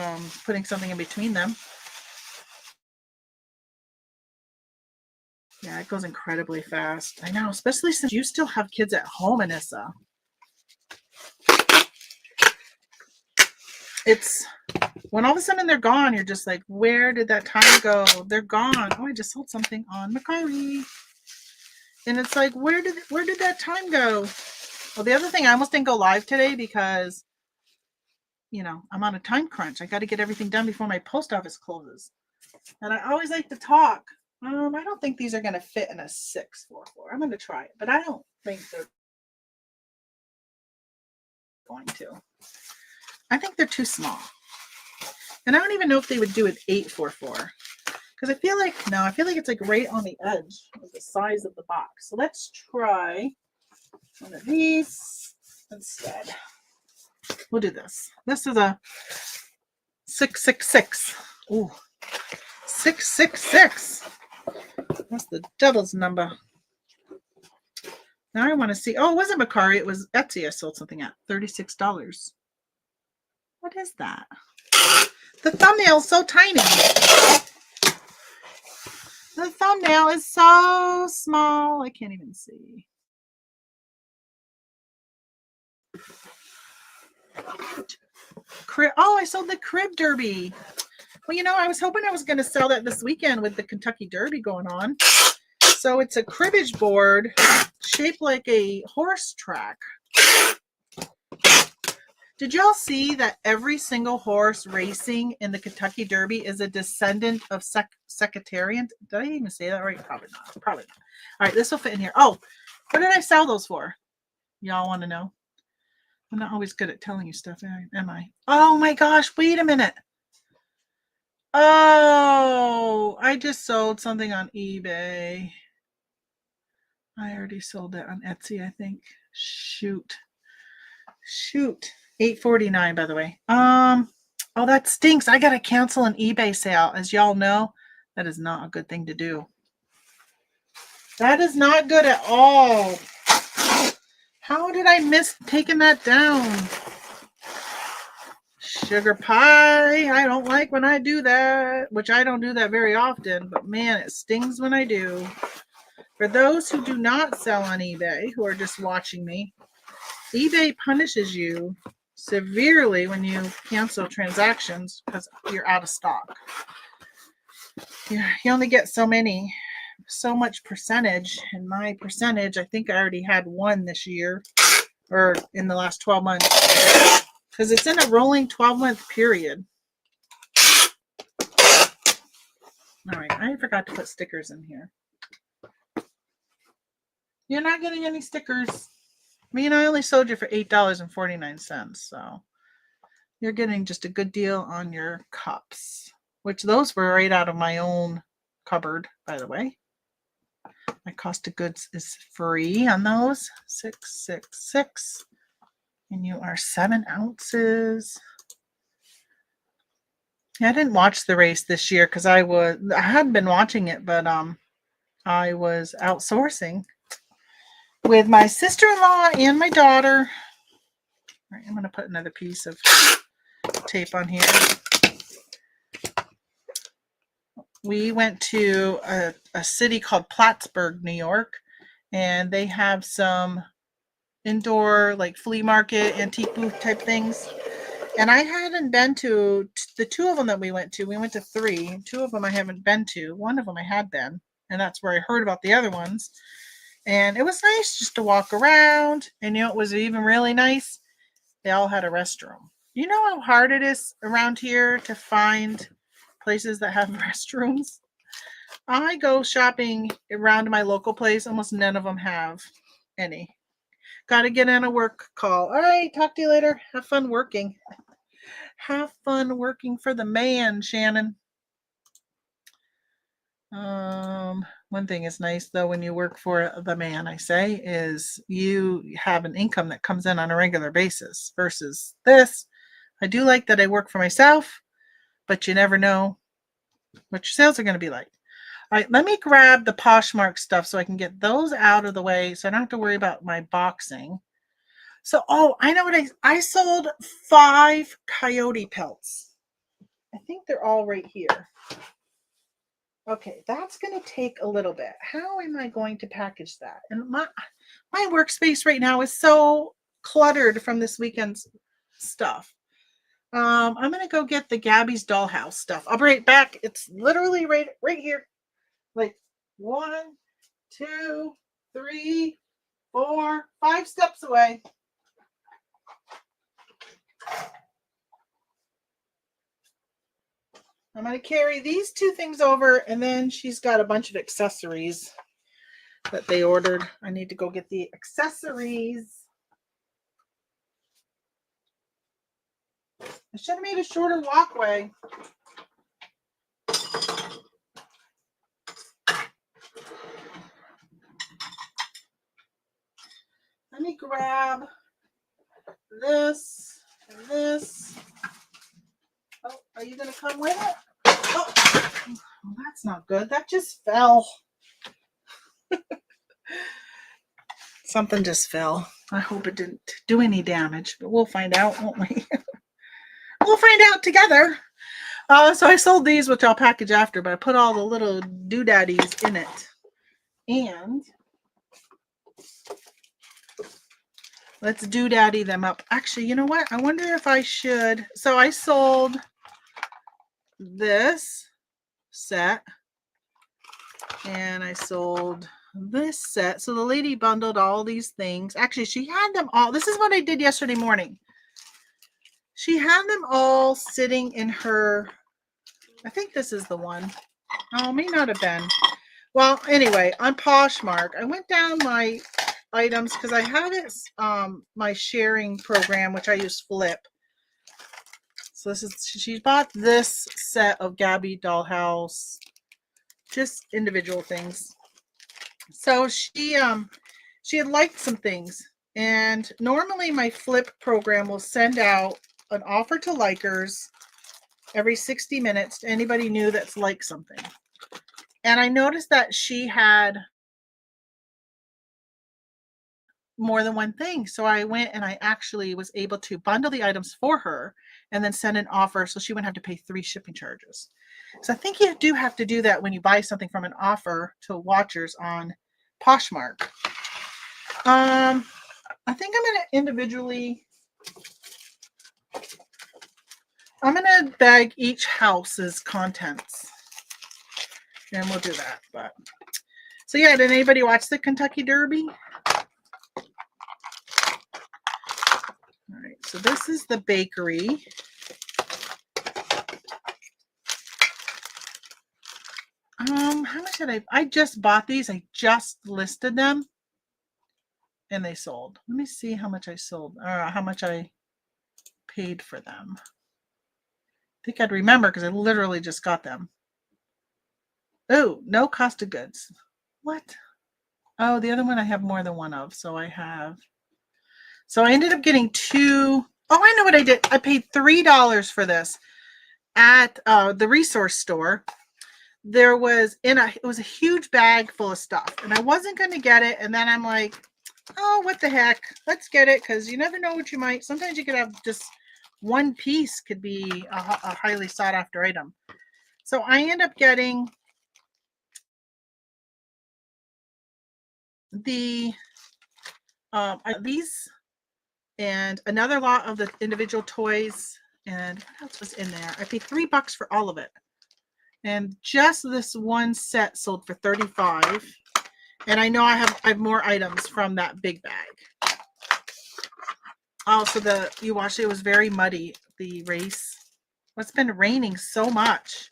putting something in between them. Yeah, it goes incredibly fast. I know, especially since you still have kids at home, Anissa. It's when all of a sudden they're gone, you're just like, where did that time go? They're gone. Oh, I just sold something on Mercari. And it's like, where did that time go? Well, the other thing, I almost didn't go live today because, I'm on a time crunch. I got to get everything done before my post office closes. And I always like to talk. I don't think these are going to fit in a 644. I'm going to try it, but I don't think they're going to. I think they're too small. And I don't even know if they would do an 844. Because I feel like it's like right on the edge of the size of the box. So let's try one of these instead. We'll do this. This is a 666. Ooh, 666. That's the devil's number. Now I want to see. Oh, it wasn't Mercari. It was Etsy. I sold something at $36. What is that? The thumbnail is so tiny. The thumbnail is so small. I can't even see. Oh, I sold the Crib Derby. Well, I was hoping I was going to sell that this weekend with the Kentucky Derby going on. So it's a cribbage board shaped like a horse track. Did y'all see that every single horse racing in the Kentucky Derby is a descendant of Secretarian? Did I even say that right? Probably not. Probably not. All right, this will fit in here. Oh, what did I sell those for? Y'all want to know? I'm not always good at telling you stuff, am I? Oh my gosh, wait a minute. Oh, I just sold something on eBay. I already sold that on Etsy, I think. Shoot. $8.49, by the way. Oh, that stinks. I gotta cancel an eBay sale. As y'all know, that is not a good thing to do. That is not good at all. How did I miss taking that down? Sugar pie. I don't like when I do that, which I don't do that very often, but man, it stings when I do. For those who do not sell on eBay, who are just watching me, eBay punishes you severely when you cancel transactions because you're out of stock. You only get so much percentage. And my percentage, I think I already had one this year or in the last 12 months because it's in a rolling 12-month period. All right, I forgot to put stickers in here. You're not getting any stickers. I mean, I only sold you for $8.49, so you're getting just a good deal on your cups, which those were right out of my own cupboard, by the way. My cost of goods is free on those. 666. And you are 7 ounces. Yeah, I didn't watch the race this year because I hadn't been watching it, but I was outsourcing with my sister-in-law and my daughter. All right, I'm going to put another piece of tape on here. We went to a city called Plattsburgh, New York, and they have some indoor like flea market, antique booth type things. And I hadn't been to the 2 of them that we went to. We went to 3. 2 of them I haven't been to. 1 of them I had been, and that's where I heard about the other ones. And it was nice just to walk around. And it was even really nice. They all had a restroom. You know how hard it is around here to find places that have restrooms? I go shopping around my local place. Almost none of them have any. Got to get on a work call. All right, talk to you later. Have fun working. Have fun working for the man, Shannon. One thing is nice, though, when you work for the man, I say, is you have an income that comes in on a regular basis versus this. I do like that I work for myself, but you never know what your sales are going to be like. All right, let me grab the Poshmark stuff so I can get those out of the way so I don't have to worry about my boxing. So, I know what I sold 5 coyote pelts. I think they're all right here. Okay, that's going to take a little bit. How am I going to package that? And my workspace right now is so cluttered from this weekend's stuff. I'm going to go get the Gabby's Dollhouse stuff. I'll be right back. It's literally right here. Like 1, 2, 3, 4, 5 steps away. I'm going to carry these two things over, and then she's got a bunch of accessories that they ordered. I need to go get the accessories. I should have made a shorter walkway. Let me grab this and this. Oh, are you going to come with it? Oh, well, that's not good. That just fell. Something just fell. I hope it didn't do any damage, but we'll find out, won't we? We'll find out together. So I sold these, which I'll package after, but I put all the little doodaddies in it. And let's doodaddy them up. Actually, you know what? I wonder if I should. So I sold this set, and I sold this set. So the lady bundled all these things. Actually, she had them all. This is what I did yesterday morning. She had them all sitting in her, I think this is the one. Oh, may not have been. Well, anyway, on Poshmark, I went down my items because I have it, my sharing program, which I use Flip. So this is, she bought this set of Gabby Dollhouse, just individual things. So she had liked some things, and normally my Flip program will send out an offer to likers every 60 minutes to anybody new that's liked something. And I noticed that she had more than one thing. So I went and I actually was able to bundle the items for her and then send an offer so she wouldn't have to pay 3 shipping charges. So I think you do have to do that when you buy something from an offer to watchers on Poshmark. I think I'm going to individually, I'm going to bag each house's contents. And we'll do that. But so yeah, did anybody watch the Kentucky Derby? All right, so this is the bakery. How much did I just bought these. I just listed them and they sold. Let me see how much I sold, or how much I paid for them. I think I'd remember because I literally just got them. Oh, no cost of goods. What? Oh, the other one I have more than one of. So I ended up getting 2. Oh, I know what I did. I paid $3 for this at the resource store. There was it was a huge bag full of stuff, and I wasn't going to get it. And then I'm like, oh, what the heck? Let's get it, because you never know what you might. Sometimes you could have just one piece could be a highly sought after item. So I end up getting these and another lot of the individual toys. And what else was in there? I paid $3 for all of it. And just this one set sold for $35. And I know I have more items from that big bag. Also, you watched it was very muddy, the race. It's been raining so much.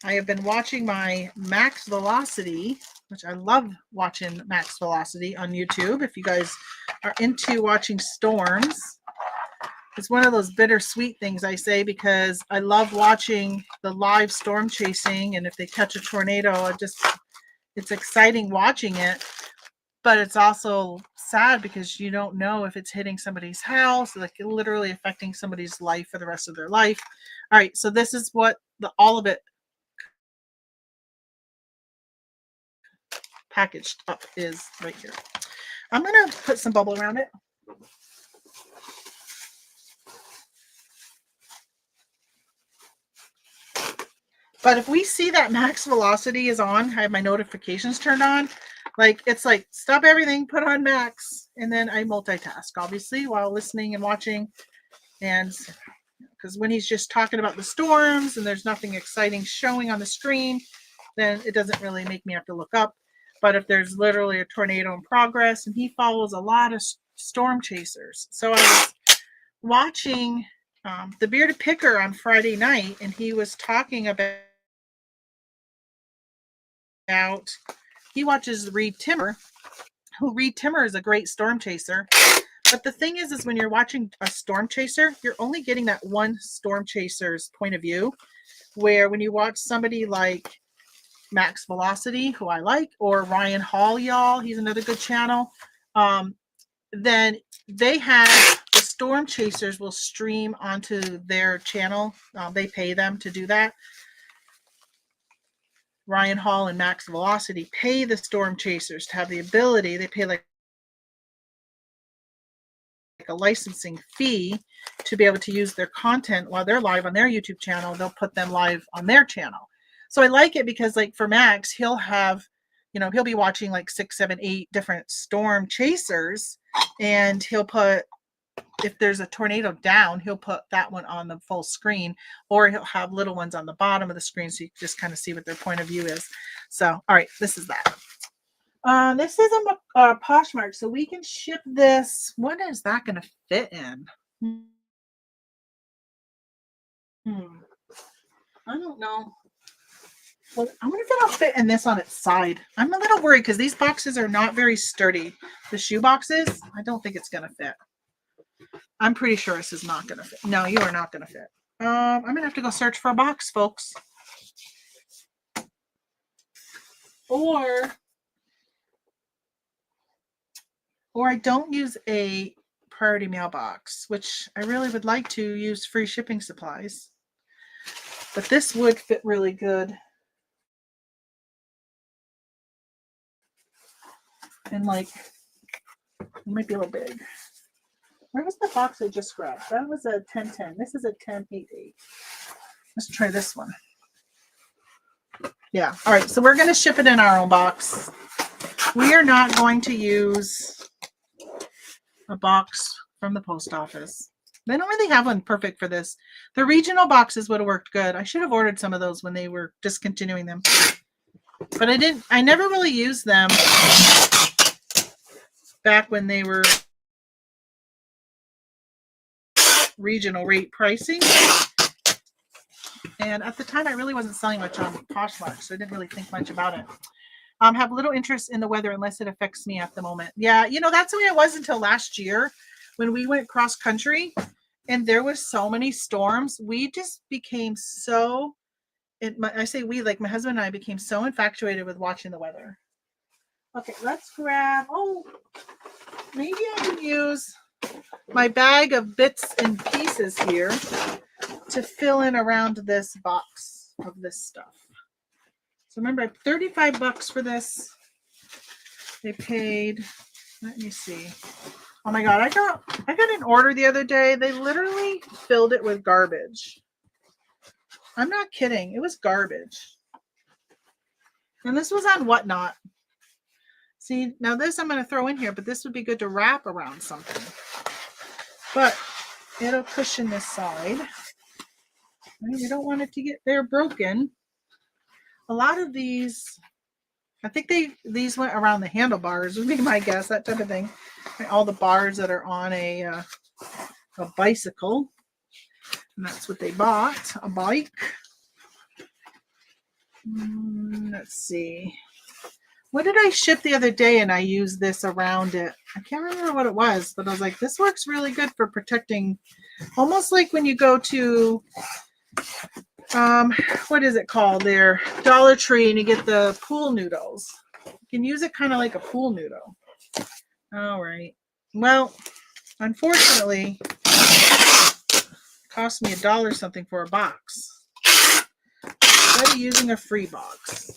I have been watching my Max Velocity, which I love watching Max Velocity on YouTube. If you guys are into watching storms, it's one of those bittersweet things I say, because I love watching the live storm chasing. And if they catch a tornado, it's exciting watching it. But it's also sad because you don't know if it's hitting somebody's house, like literally affecting somebody's life for the rest of their life. All right, so this is what all of it packaged up is right here. I'm going to put some bubble around it. But if we see that Max Velocity is on, I have my notifications turned on, it's like stop everything, put on Max, and then I multitask, obviously, while listening and watching. And because when he's just talking about the storms and there's nothing exciting showing on the screen, then it doesn't really make me have to look up. But if there's literally a tornado in progress, and he follows a lot of storm chasers. So I was watching the Bearded Picker on Friday night, and he was talking about he watches Reed Timmer, who Reed Timmer is a great storm chaser. But the thing is when you're watching a storm chaser, you're only getting that one storm chaser's point of view. Where when you watch somebody like Max Velocity, who I like, or Ryan Hall, y'all, he's another good channel, then they have the storm chasers will stream onto their channel. They pay them to do that. Ryan Hall and Max Velocity pay the storm chasers to have the ability. They pay like a licensing fee to be able to use their content while they're live on their YouTube channel. They'll put them live on their channel. So I like it because, like, for Max, he'll have, he'll be watching like 6, 7, 8 different storm chasers, and he'll put, if there's a tornado down, he'll put that one on the full screen, or he'll have little ones on the bottom of the screen so you can just kind of see what their point of view is. So, all right, this is that. This is a Poshmark, so we can ship this. What is that going to fit in? I don't know. Well, I wonder if it'll fit in this on its side. I'm a little worried because these boxes are not very sturdy. The shoe boxes, I don't think it's going to fit. I'm pretty sure this is not going to fit. No, you are not going to fit. I'm going to have to go search for a box, folks. Or I don't use a priority mailbox, which I really would like to use free shipping supplies. But this would fit really good. And like, it might be a little big. Where was the box I just grabbed? That was a 1010. This is a 1088. Let's try this one. Yeah. All right. So we're going to ship it in our own box. We are not going to use a box from the post office. They don't really have one perfect for this. The regional boxes would have worked good. I should have ordered some of those when they were discontinuing them. But I never really used them back when they were regional rate pricing. And at the time, I really wasn't selling much on Poshmark, so I didn't really think much about it. Have little interest in the weather unless it affects me at the moment. Yeah, that's the way it was until last year when we went cross country and there was so many storms. We just became so, I say we, like my husband and I became so infatuated with watching the weather. Okay, let's grab, maybe I can use my bag of bits and pieces here to fill in around this box of this stuff. So remember, I paid $35 for this. They paid, let me see. Oh my God, I got an order the other day. They literally filled it with garbage. I'm not kidding. It was garbage. And this was on Whatnot. See, now this I'm going to throw in here, but this would be good to wrap around something. But it'll cushion this side. We don't want it to get there broken. A lot of these, I think these went around the handlebars, would be my guess, that type of thing. All the bars that are on a bicycle. And that's what they bought, a bike. Let's see. What did I ship the other day and I used this around it? I can't remember what it was, but I was like, this works really good for protecting, almost like when you go to, what is it called there? Dollar Tree, and you get the pool noodles. You can use it kind of like a pool noodle. All right. Well, unfortunately, it cost me $1 something for a box. Instead of using a free box.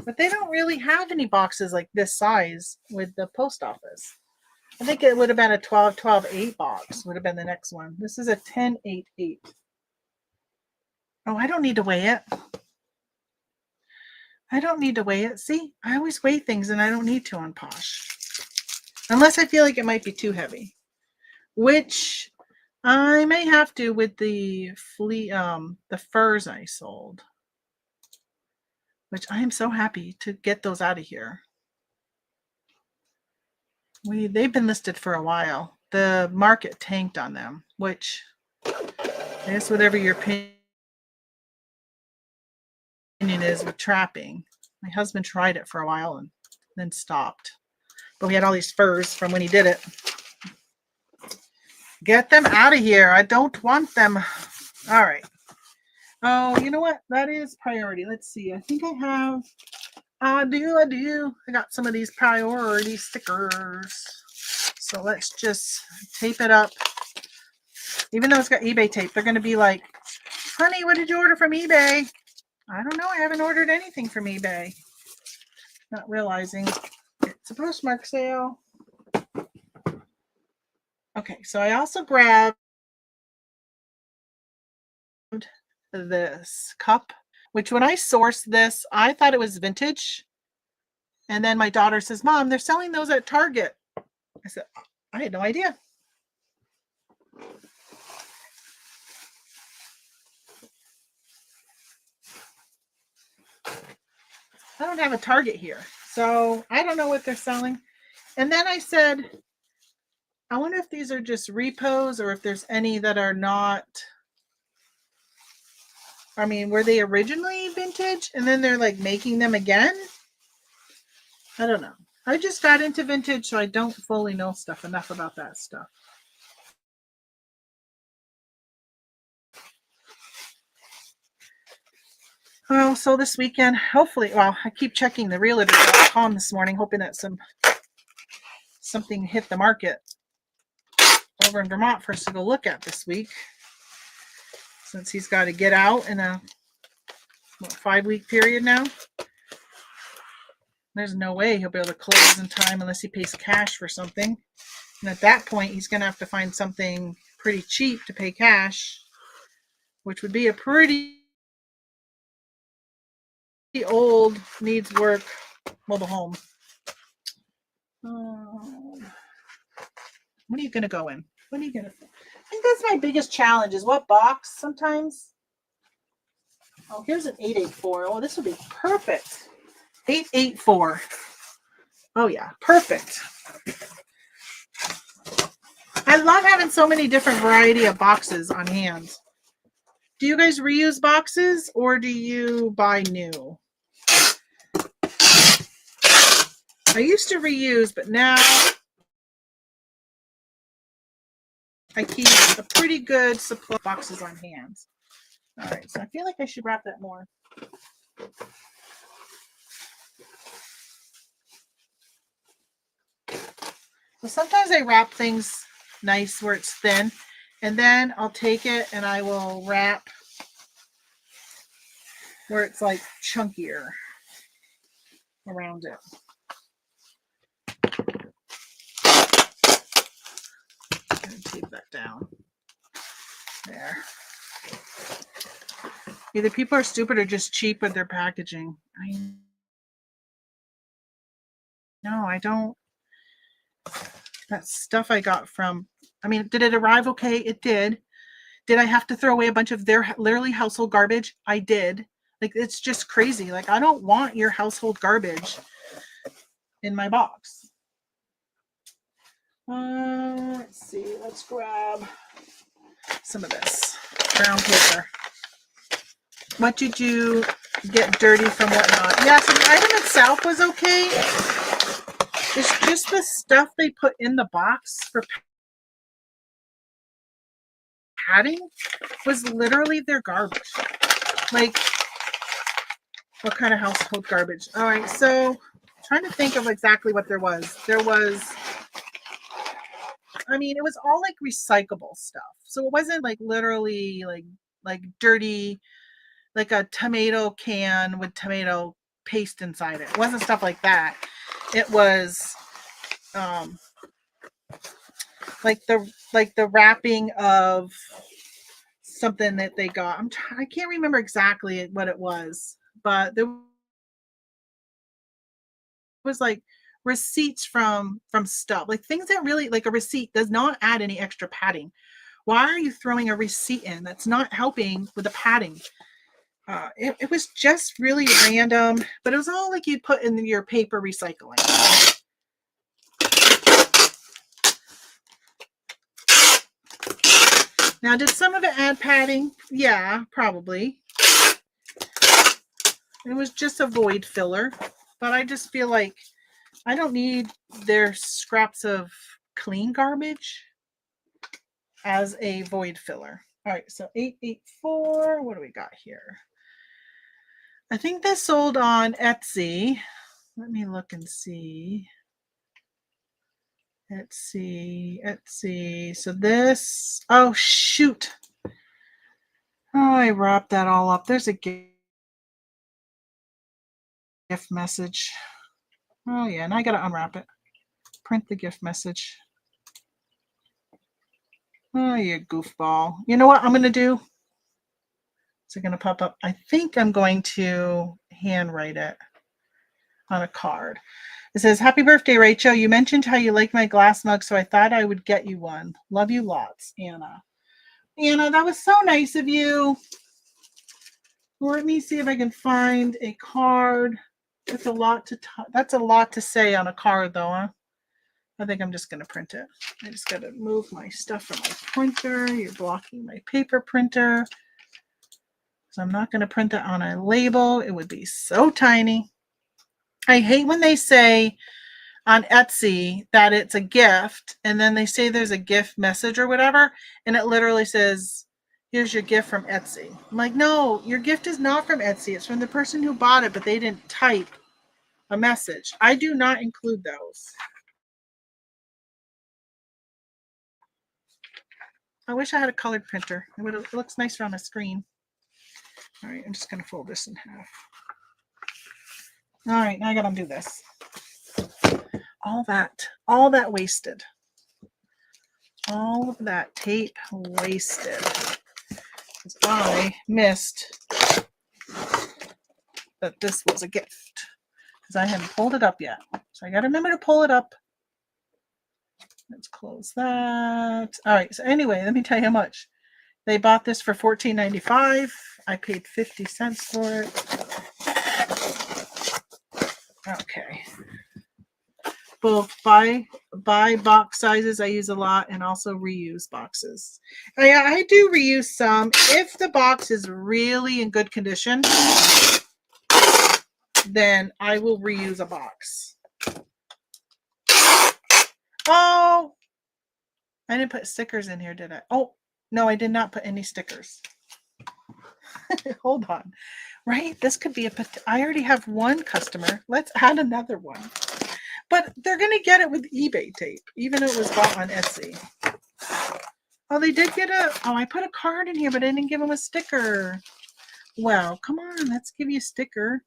But they don't really have any boxes like this size with the post office. I think it would have been a 12-8 box would have been the next one. This is a 10-8-8. Oh, I don't need to weigh it. I don't need to weigh it. See, I always weigh things and I don't need to on Posh. Unless I feel like it might be too heavy. Which I may have to with the furs I sold. Which I am so happy to get those out of here. They've been listed for a while. the market tanked on them, which I guess whatever your opinion is with trapping. My husband tried it for a while and then stopped. But we had all these furs from when he did it. Get them out of here. I don't want them. All right. Oh, you know what? That is priority. Let's see. I think I have. I do. I got some of these priority stickers. So let's just tape it up. Even though it's got eBay tape, they're going to be like, honey, what did you order from eBay? I don't know. I haven't ordered anything from eBay. Not realizing it's a Poshmark sale. Okay, so I also grabbed this cup, which when I sourced this, I thought it was vintage. And then my daughter says, Mom, they're selling those at Target. I said, I had no idea. I don't have a Target here, so I don't know what they're selling. And then I said, I wonder if these are just repos or if there's any that are not. I mean, were they originally vintage and then they're like making them again? I don't know. I just got into vintage, so I don't fully know enough about that stuff. Oh, so this weekend, hopefully, well, I keep checking the realtor.com this morning, hoping that something hit the market over in Vermont for us to go look at this week, since he's got to get out in a 5-week period now. There's no way he'll be able to close in time unless he pays cash for something. And at that point, he's going to have to find something pretty cheap to pay cash, which would be a pretty old, needs work mobile home. What are you going to go in? What are you going to? I think that's my biggest challenge is what box sometimes. Oh, here's an 884. Oh, this would be perfect. 884. Oh, yeah. Perfect. I love having so many different variety of boxes on hand. Do you guys reuse boxes or do you buy new? I used to reuse, but now I keep a pretty good supply of boxes on hand. All right, so I feel like I should wrap that more. So sometimes I wrap things nice where it's thin, and then I'll take it and I will wrap where it's like chunkier around it. Tape that down. There. Either people are stupid or just cheap with their packaging. No, I don't. That stuff I got from, I mean, did it arrive okay? It did. Did I have to throw away a bunch of their literally household garbage? I did. Like, it's just crazy. Like, I don't want your household garbage in my box. Let's see. Let's grab some of this brown paper. What did you get dirty from whatnot? Yeah, so the item itself was okay. It's just the stuff they put in the box for padding was literally their garbage. Like, what kind of household garbage? All right, so I'm trying to think of exactly what there was. There was, I mean, it was all like recyclable stuff. So it wasn't like literally like dirty, like a tomato can with tomato paste inside it. It wasn't stuff like that. It was like the wrapping of something that they got. I can't remember exactly what it was, but there was like receipts from stuff, like things that really, like a receipt does not add any extra padding. Why are you throwing a receipt in? That's not helping with the padding. It was just really random, but it was all like you'd put in your paper recycling. Now, did some of it add padding? Yeah, probably. It was just a void filler, but I just feel like I don't need their scraps of clean garbage as a void filler. All right, so 884. What do we got here? I think this sold on Etsy. Let me look and see. Etsy. So this, oh shoot. Oh, I wrapped that all up. There's a gift message. Oh yeah, and I gotta unwrap it. Print the gift message. Oh, you goofball. You know what I'm gonna do? Is it gonna pop up? I think I'm going to handwrite it on a card. It says, "Happy birthday, Rachel. You mentioned how you like my glass mug, so I thought I would get you one. Love you lots, Anna." Anna, that was so nice of you. Let me see if I can find a card. That's a lot to say on a card, though, huh? I think I'm just going to print it. I just got to move my stuff from my printer. You're blocking my paper printer. So I'm not going to print it on a label. It would be so tiny. I hate when they say on Etsy that it's a gift, and then they say there's a gift message or whatever, and it literally says, "Here's your gift from Etsy." I'm like, no, your gift is not from Etsy. It's from the person who bought it, but they didn't type a message. I do not include those. I wish I had a colored printer. It looks nicer on a screen. All right, I'm just going to fold this in half. All right, now I got to undo this. All that wasted. All of that tape wasted. Because I missed that this was a gift. Because I hadn't pulled it up yet. So I got to remember to pull it up. Let's close that. All right, so anyway, let me tell you how much. They bought this for $14.95. I paid 50 cents for it. Okay. Both buy box sizes I use a lot, and also reuse boxes. I do reuse some. If the box is really in good condition, then I will reuse a box. Oh, I didn't put stickers in here, did I? Oh, no, I did not put any stickers. Hold on. Right? This could be I already have one customer. Let's add another one. But they're going to get it with eBay tape, even if it was bought on Etsy. Oh, they did get I put a card in here, but I didn't give them a sticker. Well, come on, let's give you a sticker.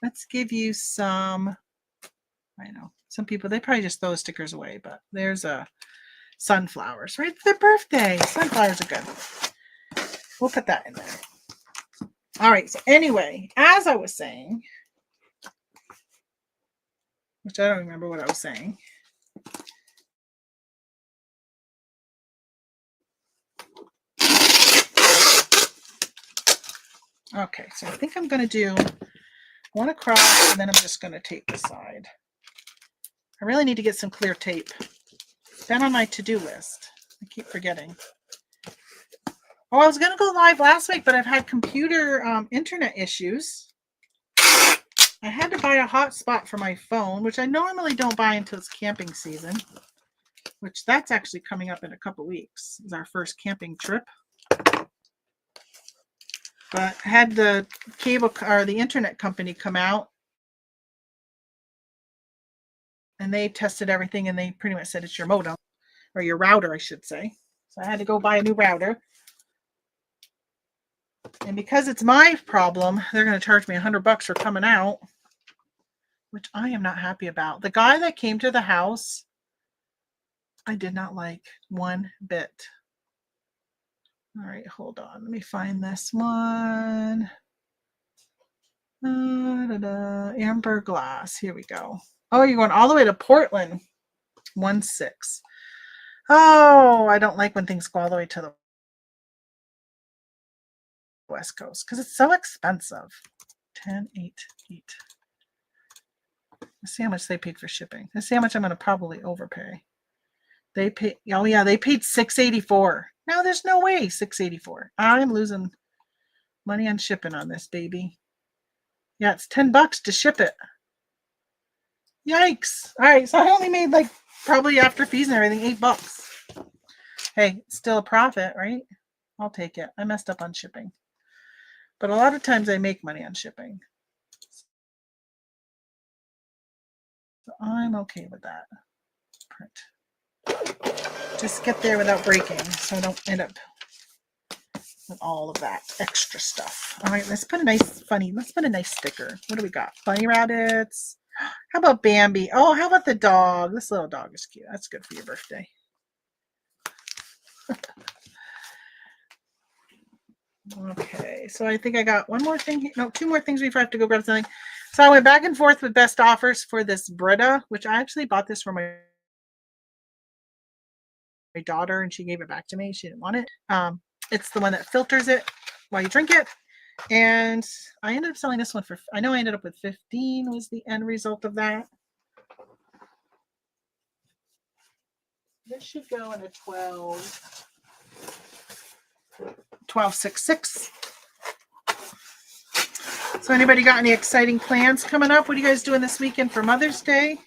Let's give you some, I know, some people, they probably just throw stickers away, but there's sunflowers, right? It's their birthday. Sunflowers are good. We'll put that in there. All right, so anyway, as I was saying, which I don't remember what I was saying. Okay, so I think I'm going to do one across, and then I'm just going to tape the side. I really need to get some clear tape. Then on my to-do list. I keep forgetting. Oh, I was going to go live last week, but I've had computer internet issues. I had to buy a hotspot for my phone, which I normally don't buy until it's camping season, which that's actually coming up in a couple weeks. It's our first camping trip. But I had the cable or the internet company come out, and they tested everything, and they pretty much said it's your modem, or your router, I should say. So I had to go buy a new router. And because it's my problem, they're going to charge me $100 for coming out, which I am not happy about. The guy that came to the house, I did not like one bit. All right, hold on. Let me find this one. Amber glass. Here we go. Oh, you're going all the way to Portland. 1-6. Oh, I don't like when things go all the way to the West Coast because it's so expensive. 10.88. Let's see how much they paid for shipping. Let's see how much I'm going to probably overpay. They paid. Oh yeah, they paid $6.84. Now there's no way $6.84. I'm losing money on shipping on this baby. Yeah, it's $10 to ship it. Yikes. All right, so I only made like probably after fees and everything $8. Hey, still a profit, right? I'll take it. I messed up on shipping. But a lot of times I make money on shipping. So I'm okay with that. Print. Just get there without breaking so I don't end up with all of that extra stuff. All right, let's put a nice sticker. What do we got? Bunny rabbits. How about Bambi? Oh, how about the dog? This little dog is cute. That's good for your birthday. Okay, so I think I got one more thing. No, two more things before I have to go grab something. So I went back and forth with best offers for this Brita, which I actually bought this for my daughter and she gave it back to me. She didn't want it. It's the one that filters it while you drink it. And I ended up selling this one for, I know I ended up with 15 was the end result of that. This should go in a 12.66. So anybody got any exciting plans coming up? What are you guys doing this weekend for Mother's Day?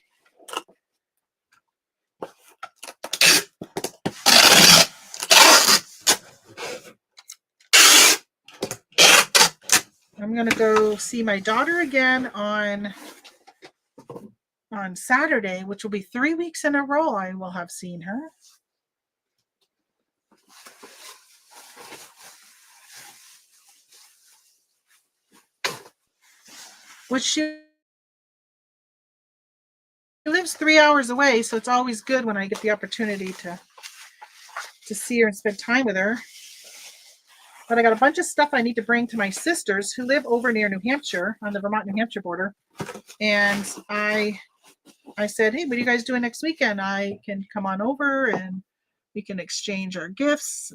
I'm going to go see my daughter again on Saturday, which will be 3 weeks in a row I will have seen her. Which she lives 3 hours away, so it's always good when I get the opportunity to see her and spend time with her. But I got a bunch of stuff I need to bring to my sisters who live over near New Hampshire, on the Vermont-New Hampshire border. And I said, hey, what are you guys doing next weekend? I can come on over and we can exchange our gifts.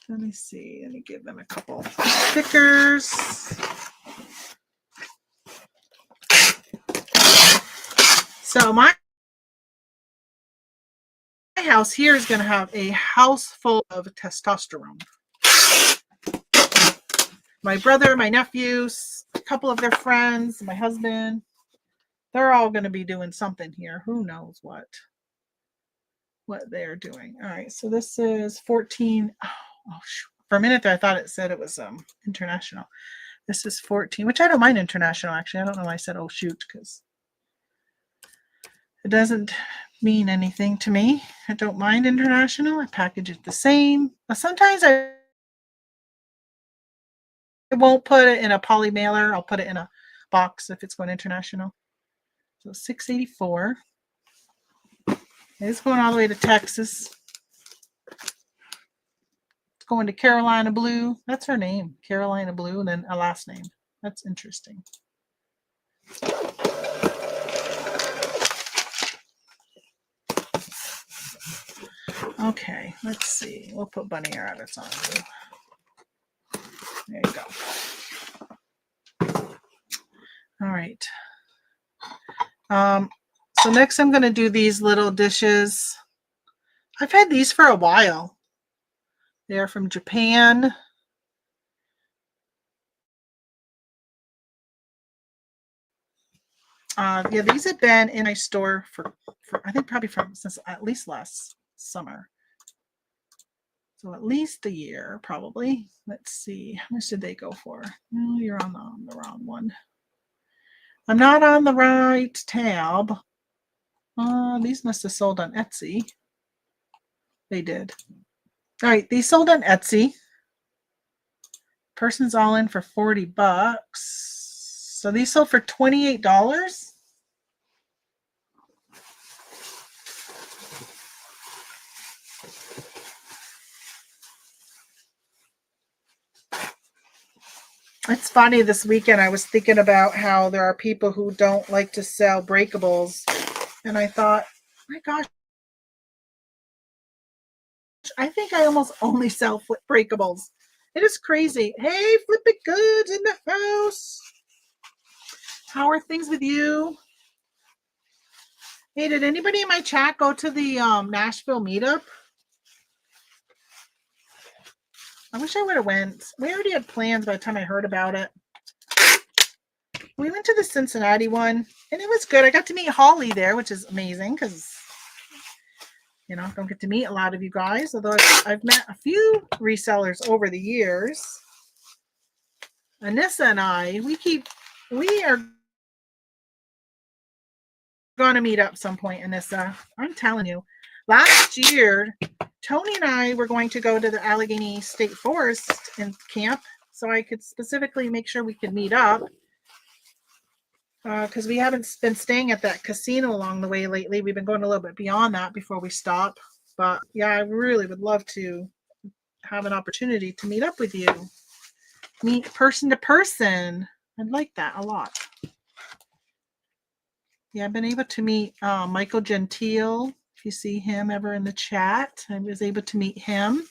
Let me see. Let me give them a couple stickers. So my house here is going to have a house full of testosterone. My brother, my nephews, a couple of their friends, my husband, they're all going to be doing something here. Who knows what they're doing. All right, so this is 14. Oh, for a minute there, I thought it said it was international. This is 14, which I don't mind international, actually. I don't know why I said, oh, shoot, because it doesn't mean anything to me. I don't mind international. I package it the same. But sometimes I won't put it in a poly mailer. I'll put it in a box if it's going international. So $6.84. It's going all the way to Texas. It's going to Carolina Blue. That's her name, Carolina Blue, and then a last name. That's interesting. Okay, let's see. We'll put bunny rabbits on. There you go. All right. So next I'm going to do these little dishes. I've had these for a while. They're from Japan. Yeah, these have been in my store for I think probably since at least last summer. So at least a year, probably. Let's see. How much did they go for? Oh, you're on the wrong one. I'm not on the right tab. These must have sold on Etsy. They did. All right, these sold on Etsy. Person's all in for $40. So these sold for $28. It's funny, this weekend I was thinking about how there are people who don't like to sell breakables. And I thought, my gosh, I think I almost only sell flip breakables. It is crazy. Hey, Flip It Goods in the house. How are things with you? Hey, did anybody in my chat go to the Nashville meetup? I wish I would have went. We already had plans by the time I heard about it. We went to the Cincinnati one, and it was good. I got to meet Holly there, which is amazing because, you know, I don't get to meet a lot of you guys, although I've met a few resellers over the years. Anissa and I, we are going to meet up some point, Anissa. I'm telling you. Last year, Tony and I were going to go to the Allegheny State Forest and camp, so I could specifically make sure we could meet up. Because we haven't been staying at that casino along the way lately. We've been going a little bit beyond that before we stop. But yeah, I really would love to have an opportunity to meet up with you. Meet person to person. I'd like that a lot. Yeah, I've been able to meet Michael Gentile. If you see him ever in the chat, I was able to meet him.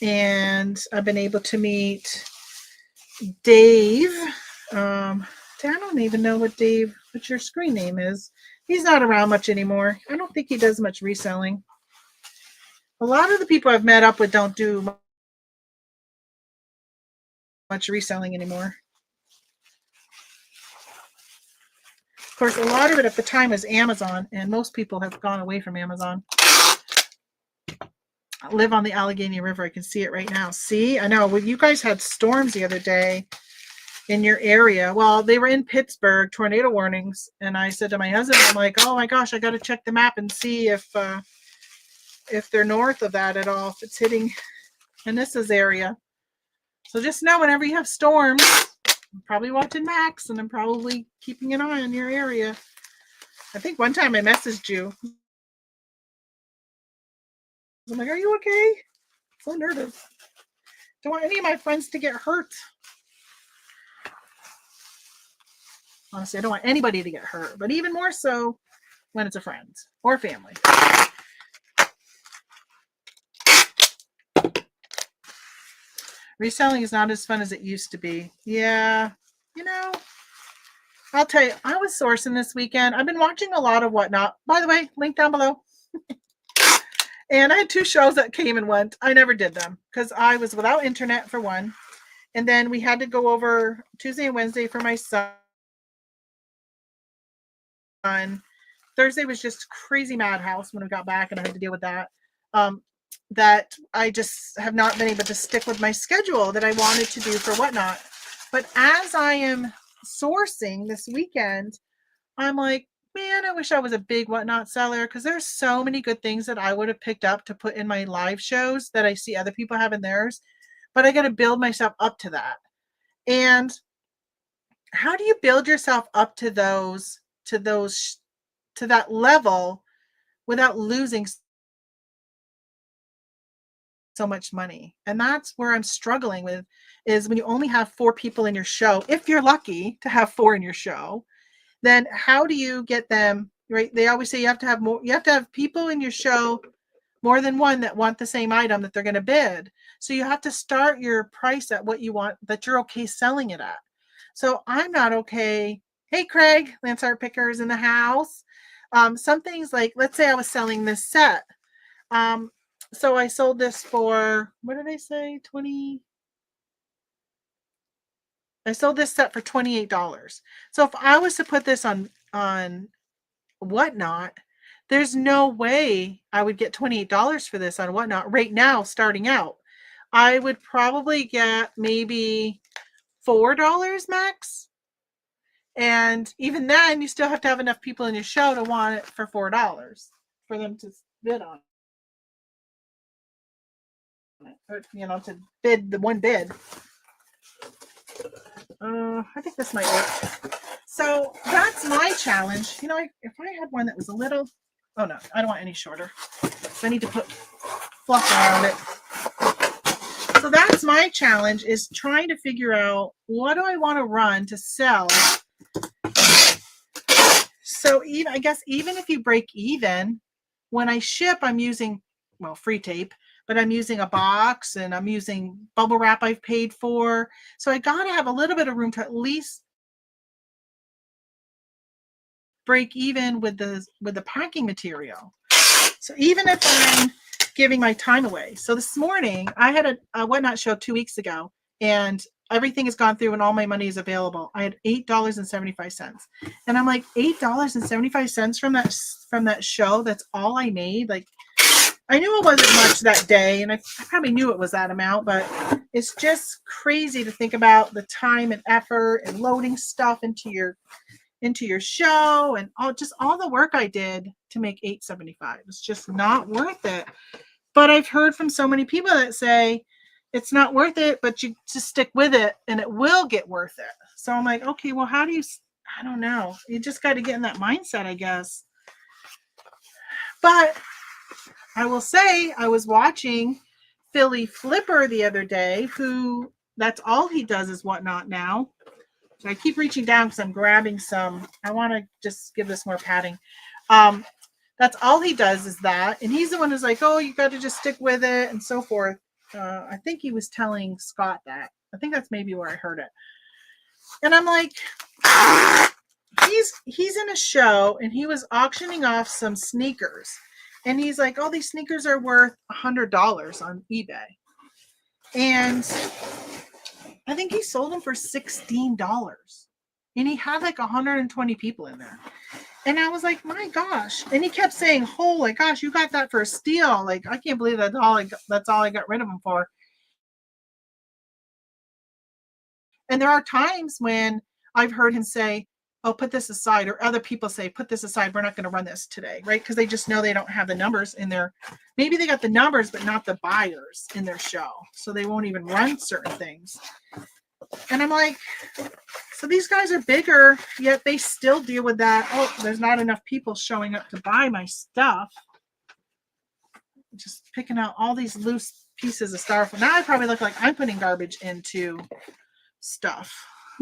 And I've been able to meet Dave. I don't even know what your screen name is. He's not around much anymore. I don't think he does much reselling. A lot of the people I've met up with don't do much reselling anymore. Of course, a lot of it at the time was Amazon, and most people have gone away from Amazon. I live on the Allegheny River. I can see it right now. See? I know. Well, you guys had storms the other day in your area. Well, they were in Pittsburgh, tornado warnings. And I said to my husband, I'm like, oh my gosh, I got to check the map and see if they're north of that at all, if it's hitting Anissa's area. So just know whenever you have storms, I'm probably watching Max and I'm probably keeping an eye on your area. I think one time I messaged you. I'm like, are you okay? So nervous. Don't want any of my friends to get hurt. Honestly, I don't want anybody to get hurt, but even more so when it's a friend or family. Reselling is not as fun as it used to be. Yeah, you know, I'll tell you, I was sourcing this weekend. I've been watching a lot of Whatnot. By the way, link down below. And I had 2 shows that came and went. I never did them because I was without internet for one. And then we had to go over Tuesday and Wednesday for my son. Thursday was just crazy madhouse when we got back and I had to deal with that. That I just have not been able to stick with my schedule that I wanted to do for Whatnot. But as I am sourcing this weekend, I'm like, man, I wish I was a big Whatnot seller because there's so many good things that I would have picked up to put in my live shows that I see other people have in theirs. But I got to build myself up to that. And how do you build yourself up to that level without losing so much money? And that's where I'm struggling with, is when you only have 4 people in your show, if you're lucky to have 4 in your show, then how do you get them, right? They always say you have to have more, you have to have people in your show, more than one, that want the same item that they're going to bid. So you have to start your price at what you want, that you're okay selling it at. So I'm not okay. Hey, Craig, Lance Art Picker is in the house. Some things like, let's say I was selling this set. So I sold this for, what did I say? I sold this set for $28. So if I was to put this on Whatnot, there's no way I would get $28 for this on Whatnot right now, starting out. I would probably get maybe $4 max. And even then, you still have to have enough people in your show to want it for $4 for them to bid on it. Or, you know, to bid the one bid. I think this might work. So that's my challenge. You know, if I had one that was a little, oh no, I don't want any shorter. So I need to put fluff around it. So that's my challenge, is trying to figure out, what do I want to run to sell? So even, I guess, even if you break even, when I ship, I'm using, well, free tape, but I'm using a box and I'm using bubble wrap I've paid for. So I got to have a little bit of room to at least break even with the packing material. So even if I'm giving my time away. So this morning I had a Whatnot show 2 weeks ago, and everything has gone through and all my money is available. I had $8.75. And I'm like, $8.75 from that show. That's all I made. Like, I knew it wasn't much that day, and I probably knew it was that amount, but it's just crazy to think about the time and effort and loading stuff into your show and all the work I did to make $8.75. It's just not worth it. But I've heard from so many people that say it's not worth it, but you just stick with it and it will get worth it. So I'm like, okay, well, I don't know. You just got to get in that mindset, I guess. But I will say I was watching Philly Flipper the other day, who that's all he does is Whatnot now. So I keep reaching down because I'm grabbing some. I want to just give this more padding. That's all he does is that. And he's the one who's like, oh, you got to just stick with it and so forth. I think he was telling Scott that. I think that's maybe where I heard it. And I'm like, he's in a show and he was auctioning off some sneakers. And he's like, oh, these sneakers are worth $100 on eBay. And I think he sold them for $16. And he had like 120 people in there. And I was like, my gosh. And he kept saying, holy gosh, you got that for a steal. Like, I can't believe that's all I got rid of them for. And there are times when I've heard him say, oh, put this aside, or other people say, put this aside. We're not going to run this today, right? Because they just know they don't have the numbers in their, maybe they got the numbers, but not the buyers in their show. So they won't even run certain things. And I'm like, so these guys are bigger, yet they still deal with that. Oh, there's not enough people showing up to buy my stuff. Just picking out all these loose pieces of styrofoam. Now I probably look like I'm putting garbage into stuff,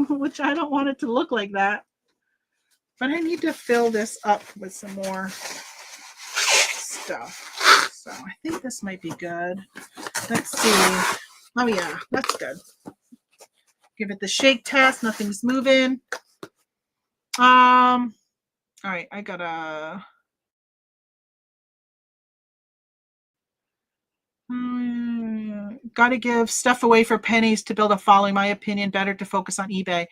which I don't want it to look like that. But I need to fill this up with some more stuff. So I think this might be good. Let's see. Oh yeah, that's good. Give it the shake test. Nothing's moving. All right, I gotta. Got to give stuff away for pennies to build a following. My opinion, better to focus on eBay.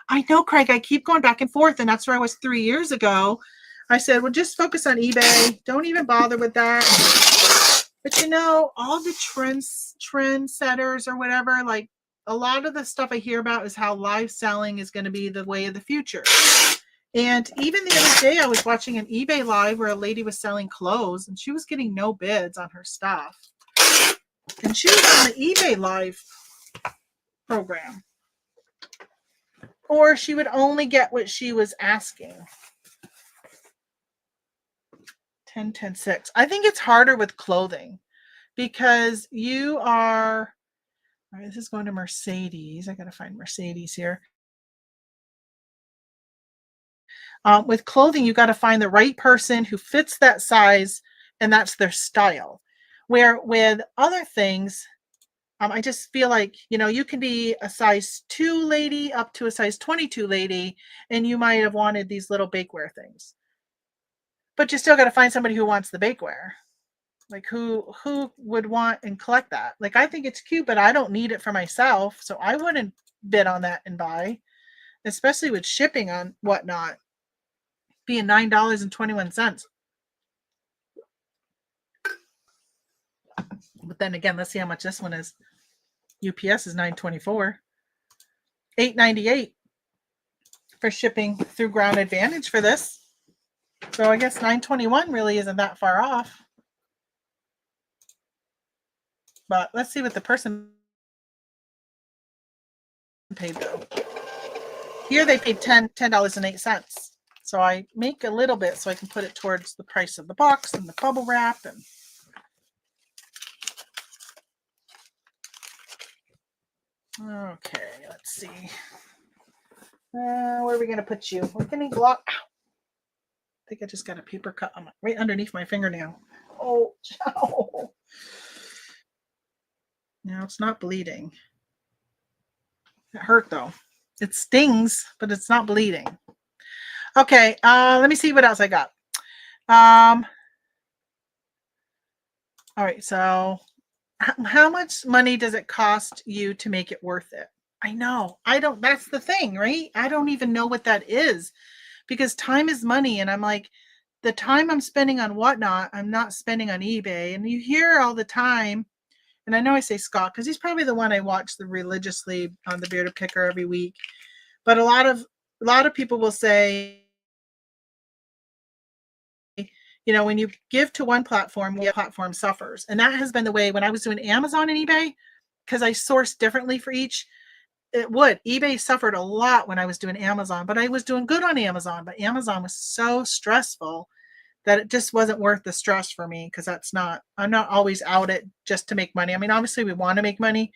I know, Craig. I keep going back and forth, and that's where I was 3 years ago. I said, well, just focus on eBay. Don't even bother with that. But all the trendsetters or whatever, like a lot of the stuff I hear about is how live selling is going to be the way of the future. And even the other day, I was watching an eBay live where a lady was selling clothes, and she was getting no bids on her stuff. And she was on the eBay live program. Or she would only get what she was asking. 10-10-6. I think it's harder with clothing because you are, all right, this is going to Mercedes. I got to find Mercedes here. With clothing, you got to find the right person who fits that size, and that's their style. Where with other things, I just feel like, you can be a size 2 lady up to a size 22 lady, and you might have wanted these little bakeware things. But you still got to find somebody who wants the bakeware. Like who would want and collect that? Like, I think it's cute, but I don't need it for myself. So I wouldn't bid on that and buy, especially with shipping on Whatnot being $9.21. But then again, let's see how much this one is. UPS is $9.24. $8.98 for shipping through Ground Advantage for this. So I guess $9.21 really isn't that far off. But let's see what the person paid though. Here they paid $10.08. So I make a little bit so I can put it towards the price of the box and the bubble wrap. And okay, let's see. Where are we going to put you? We're going to block. I think I just got a paper cut on right underneath my fingernail. Oh, no. Now it's not bleeding. It hurt though. It stings, but it's not bleeding. Okay, let me see what else I got. All right. So how much money does it cost you to make it worth it? I know. I don't, that's the thing, right? I don't even know what that is because time is money. And I'm like, the time I'm spending on Whatnot, I'm not spending on eBay. And you hear all the time, and I know I say Scott because he's probably the one I watch the religiously on the Bearded Picker every week. But a lot of people will say, when you give to one platform, the platform suffers. And that has been the way when I was doing Amazon and eBay, because I source differently for each. It would. eBay suffered a lot when I was doing Amazon, but I was doing good on Amazon. But Amazon was so stressful that it just wasn't worth the stress for me because I'm not always out it just to make money. I mean, obviously we want to make money,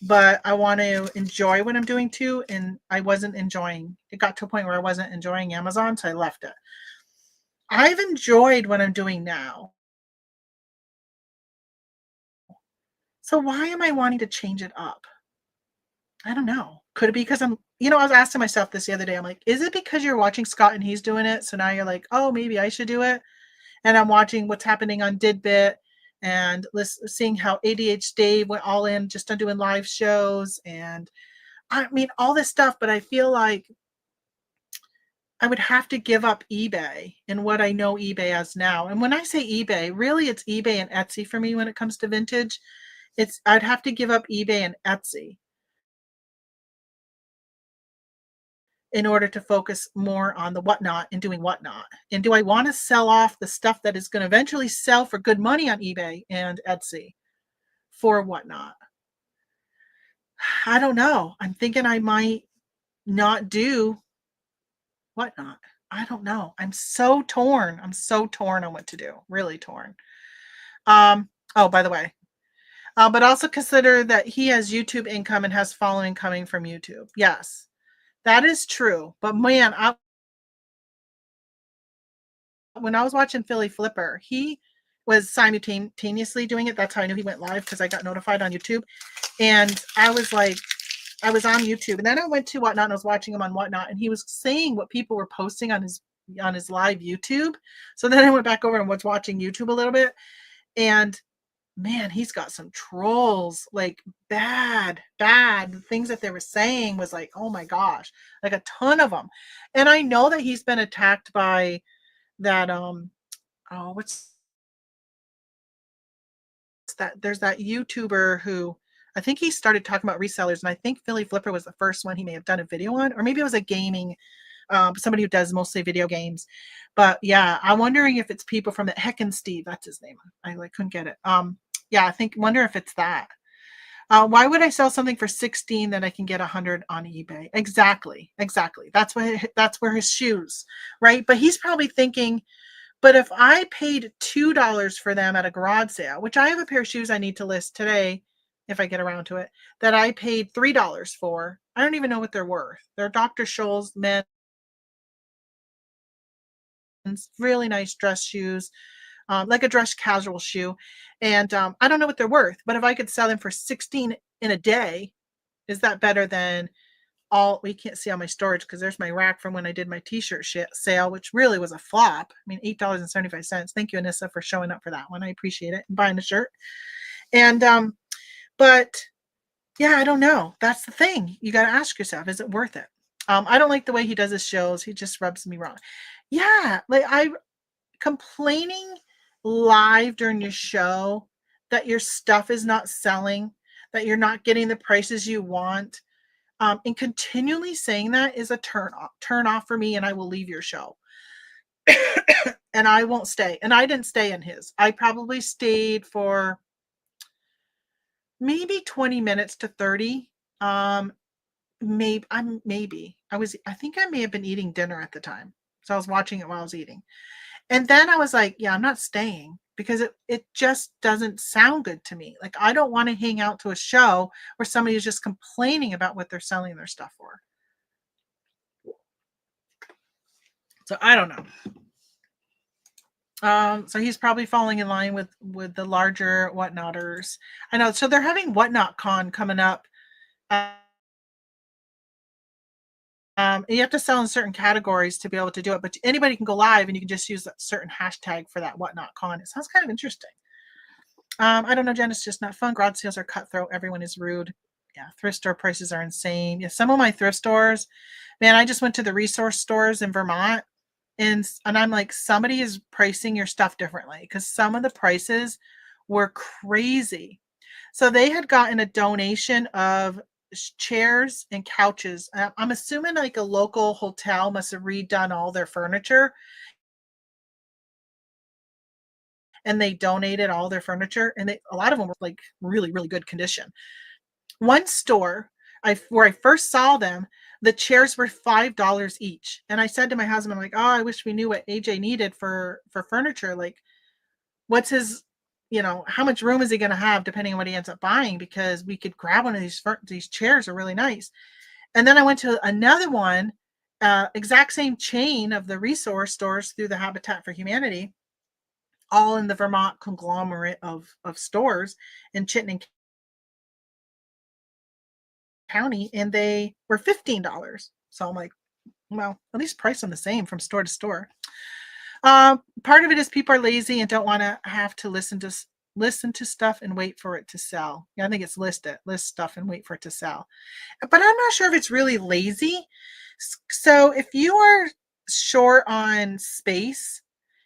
but I want to enjoy what I'm doing too. And I wasn't enjoying it. Got to a point where I wasn't enjoying Amazon, so I left it. I've enjoyed what I'm doing now. So why am I wanting to change it up? I don't know. Could it be because I was asking myself this the other day. I'm like, is it because you're watching Scott and he's doing it? So now you're like, oh, maybe I should do it. And I'm watching what's happening on Didbit and seeing how ADH Dave went all in just on doing live shows. And I mean, all this stuff, but I feel like I would have to give up eBay and what I know eBay as now. And when I say eBay, really it's eBay and Etsy for me when it comes to vintage. I'd have to give up eBay and Etsy in order to focus more on the Whatnot and doing Whatnot. And do I want to sell off the stuff that is going to eventually sell for good money on eBay and Etsy for Whatnot? I don't know. I'm thinking I might not do Whatnot. I don't know. I'm so torn. I'm so torn on what to do. Really torn. Oh, by the way, but also consider that he has YouTube income and has following coming from YouTube. Yes, that is true. But man, when I was watching Philly Flipper, he was simultaneously doing it. That's how I knew he went live because I got notified on YouTube. And I was like, I was on YouTube, and then I went to Whatnot and I was watching him on Whatnot, and he was saying what people were posting on his live YouTube. So then I went back over and was watching YouTube a little bit, and man, he's got some trolls, like bad. The things that they were saying was like, oh my gosh, like a ton of them. And I know that he's been attacked by that what's that? There's that YouTuber who I think he started talking about resellers, and I think Philly Flipper was the first one he may have done a video on, or maybe it was a gaming somebody who does mostly video games. But yeah, I'm wondering if it's people from the Heckin' Steve, that's his name. I like couldn't get it. Yeah, wonder if it's that. Why would I sell something for 16 that I can get 100 on eBay? Exactly. That's where his shoes, right? But he's probably thinking, but if I paid $2 for them at a garage sale, which I have a pair of shoes I need to list today, if I get around to it, that I paid $3 for, I don't even know what they're worth. They're Dr. Scholl's men's really nice dress shoes, like a dress casual shoe. And I don't know what they're worth, but if I could sell them for 16 in a day, is that better than we can't see all my storage because there's my rack from when I did my t-shirt sale, which really was a flop. I mean, $8.75. Thank you, Anissa, for showing up for that one. I appreciate it and buying a shirt. And but yeah, I don't know. That's the thing. You got to ask yourself, is it worth it? I don't like the way he does his shows. He just rubs me wrong. Yeah, like I complaining live during your show that your stuff is not selling, that you're not getting the prices you want, and continually saying that is a turn off for me, and I will leave your show. And I won't stay. And I didn't stay in his. I probably stayed for maybe 20 minutes to 30. Maybe I think I may have been eating dinner at the time. So I was watching it while I was eating. And then I was like, yeah, I'm not staying because it just doesn't sound good to me. Like, I don't want to hang out to a show where somebody is just complaining about what they're selling their stuff for. So I don't know. So he's probably falling in line with the larger Whatnotters. I know. So they're having Whatnot Con coming up. You have to sell in certain categories to be able to do it, but anybody can go live and you can just use that certain hashtag for that Whatnot Con. It sounds kind of interesting. I don't know, Jen. It's just not fun. Garage sales are cutthroat. Everyone is rude. Yeah, thrift store prices are insane. Yeah, some of my thrift stores, man, I just went to the resource stores in Vermont, and I'm like, somebody is pricing your stuff differently because some of the prices were crazy. So they had gotten a donation of chairs and couches. I'm assuming like a local hotel must have redone all their furniture and they donated all their furniture, and a lot of them were like really really good condition. One store, where I first saw them, the chairs were $5 each, and I said to my husband, I'm like, oh, I wish we knew what AJ needed for furniture. Like, what's his, how much room is he going to have depending on what he ends up buying, because we could grab one of these chairs are really nice. And then I went to another one, exact same chain of the resource stores through the Habitat for Humanity, all in the Vermont conglomerate of stores in Chittenden County, and they were $15. So I'm like, well, at least price them the same from store to store. Part of it is people are lazy and don't want to have to listen to stuff and wait for it to sell. Yeah, I think it's list stuff and wait for it to sell. But I'm not sure if it's really lazy. So if you are short on space,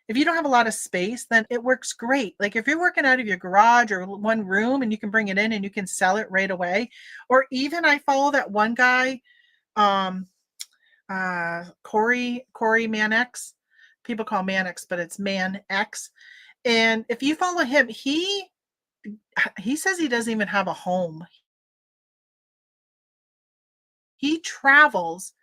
if you don't have a lot of space, then it works great. Like if you're working out of your garage or one room and you can bring it in and you can sell it right away. Or even I follow that one guy, um, Corey Man X. People call Man X, but it's Man X. And if you follow him, he says he doesn't even have a home. He travels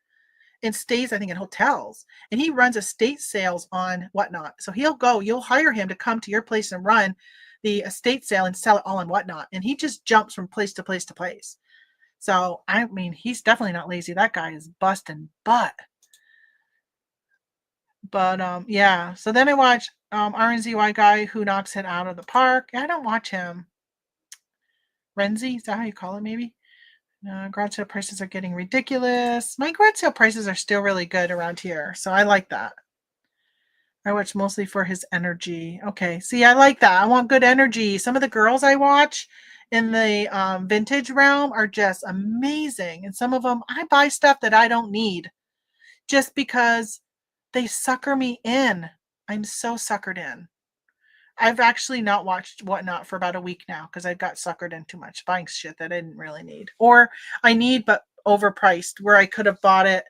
and stays, I think, in hotels, and he runs estate sales on Whatnot. So you'll hire him to come to your place and run the estate sale and sell it all on Whatnot. And he just jumps from place to place to place. So I mean, he's definitely not lazy. That guy is busting butt. But yeah. So then I watch RNZY guy who knocks it out of the park. I don't watch him. Renzi, is that how you call it? Maybe. Garage sale prices are getting ridiculous. My garage sale prices are still really good around here, so I like that. I watch mostly for his energy. Okay, see, I like that. I want good energy. Some of the girls I watch in the vintage realm are just amazing, and some of them I buy stuff that I don't need just because they sucker me in. I'm so suckered in. I've actually not watched Whatnot for about a week now because I got suckered in too much buying shit that I didn't really need, or I need but overpriced, where I could have bought it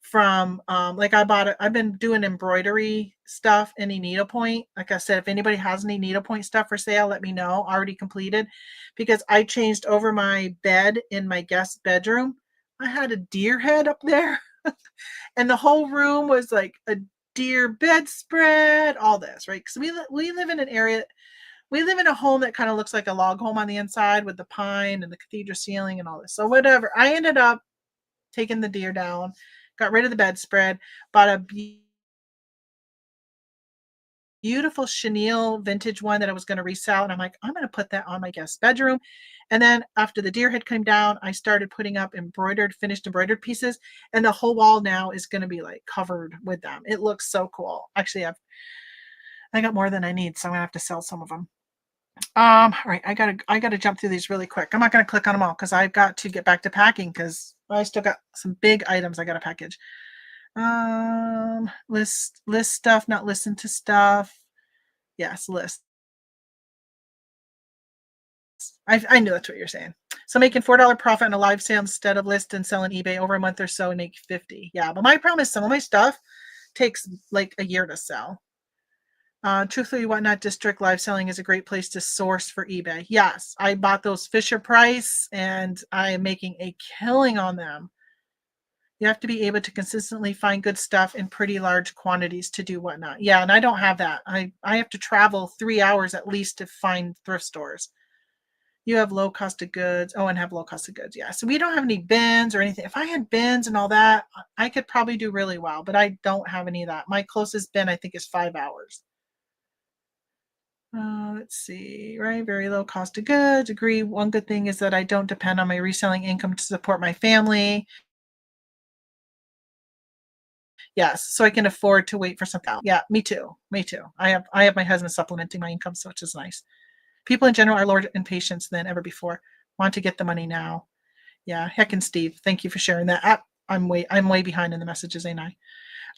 from like I bought it. I've been doing embroidery stuff, any needlepoint. Like I said, if anybody has any needlepoint stuff for sale, let me know. Already completed, because I changed over my bed in my guest bedroom. I had a deer head up there and the whole room was like a deer bedspread, all this, right? Because we live in an area, we live in a home that kind of looks like a log home on the inside with the pine and the cathedral ceiling and all this. So whatever, I ended up taking the deer down, got rid of the bedspread, bought a beautiful chenille vintage one that I was going to resell. And I'm like, I'm going to put that on my guest bedroom. And then after the deer head came down, I started putting up finished embroidered pieces. And the whole wall now is going to be like covered with them. It looks so cool. Actually, I got more than I need, so I'm gonna have to sell some of them. All right, I gotta jump through these really quick. I'm not gonna click on them all because I've got to get back to packing because I still got some big items I gotta package. List stuff, not listen to stuff. Yes, list. I knew that's what you're saying. So making $4 profit on a live sale instead of list and selling eBay over a month or so and make 50. Yeah, but my problem is some of my stuff takes like a year to sell. Truthfully, Whatnot District live selling is a great place to source for eBay. Yes, I bought those Fisher Price and I am making a killing on them. You have to be able to consistently find good stuff in pretty large quantities to do Whatnot. Yeah, and I don't have that. I have to travel 3 hours at least to find thrift stores. You have low cost of goods. Oh, and have low cost of goods. Yeah. So we don't have any bins or anything. If I had bins and all that, I could probably do really well, but I don't have any of that. My closest bin, I think, is 5 hours. Let's see, right? Very low cost of goods. Agree. One good thing is that I don't depend on my reselling income to support my family. Yes, so I can afford to wait for something else. Yeah, me too. Me too. I have my husband supplementing my income, so which is nice. People in general are lower in patience than ever before. Want to get the money now. Yeah, heck and Steve, thank you for sharing that. I'm way behind in the messages, ain't I?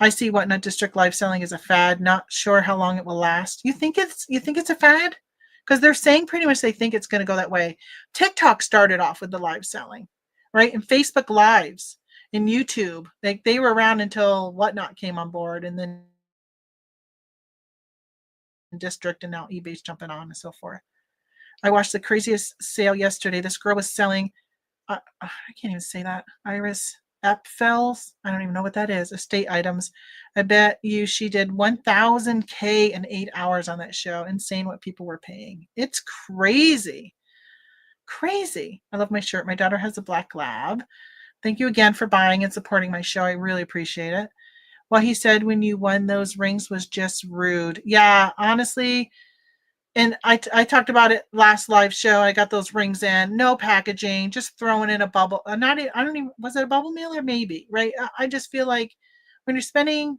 I see Whatnot District live selling is a fad. Not sure how long it will last. You think it's a fad? Because they're saying pretty much they think it's going to go that way. TikTok started off with the live selling, right? And Facebook Lives and YouTube, they were around until Whatnot came on board, and then District, and now eBay's jumping on and so forth. I watched the craziest sale yesterday. This girl was selling, I can't even say that, Iris Epfels. I don't even know what that is. Estate items. I bet you she did 1,000K in 8 hours on that show. Insane what people were paying. It's crazy. Crazy. I love my shirt. My daughter has a black lab. Thank you again for buying and supporting my show. I really appreciate it. What he said when you won those rings was just rude. Yeah, honestly. And I talked about it last live show. I got those rings in, no packaging, just throwing in a bubble. I don't even, was it a bubble mailer? Maybe, right? I just feel like when you're spending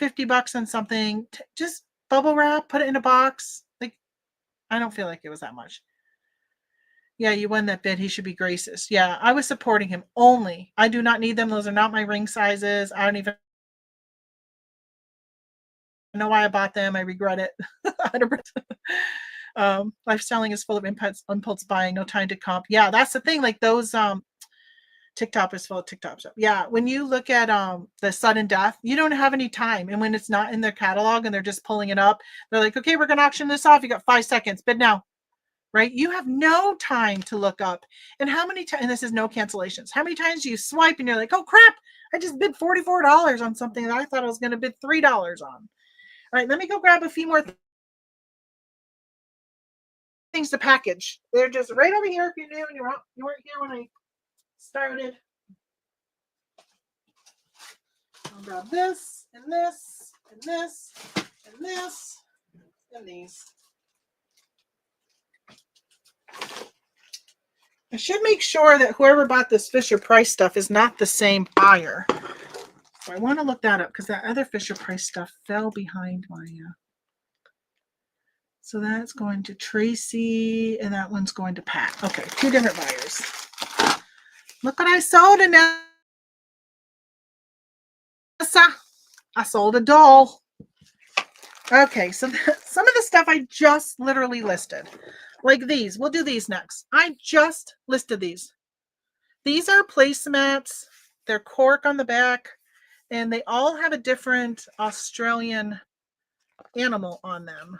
$50 on something, just bubble wrap, put it in a box. Like, I don't feel like it was that much. Yeah, you won that bid. He should be gracious. Yeah, I was supporting him only. I do not need them. Those are not my ring sizes. I don't even know why I bought them. I regret it. 100%. Life selling is full of impulse buying, no time to comp. Yeah, that's the thing. Like those TikTok is full of TikTok stuff. Yeah, when you look at the sudden death, you don't have any time. And when it's not in their catalog and they're just pulling it up, they're like, okay, we're gonna auction this off. You got 5 seconds, bid now. Right? You have no time to look up. And how many times, and this is no cancellations, how many times do you swipe and you're like, oh crap, I just bid $44 on something that I thought I was gonna bid $3 on. All right, let me go grab a few more things to package. They're just right over here. If you're new and you weren't here when I started. I'll grab this and this and this and this and these. I should make sure that whoever bought this Fisher Price stuff is not the same buyer. So I want to look that up because that other Fisher Price stuff fell behind my. So that's going to Tracy and that one's going to Pat. Okay, 2 different buyers. Look what I sold, Anessa. I sold a doll. Okay, so some of the stuff I just literally listed. Like these. We'll do these next. I just listed these. These are placemats. They're cork on the back. And they all have a different Australian animal on them.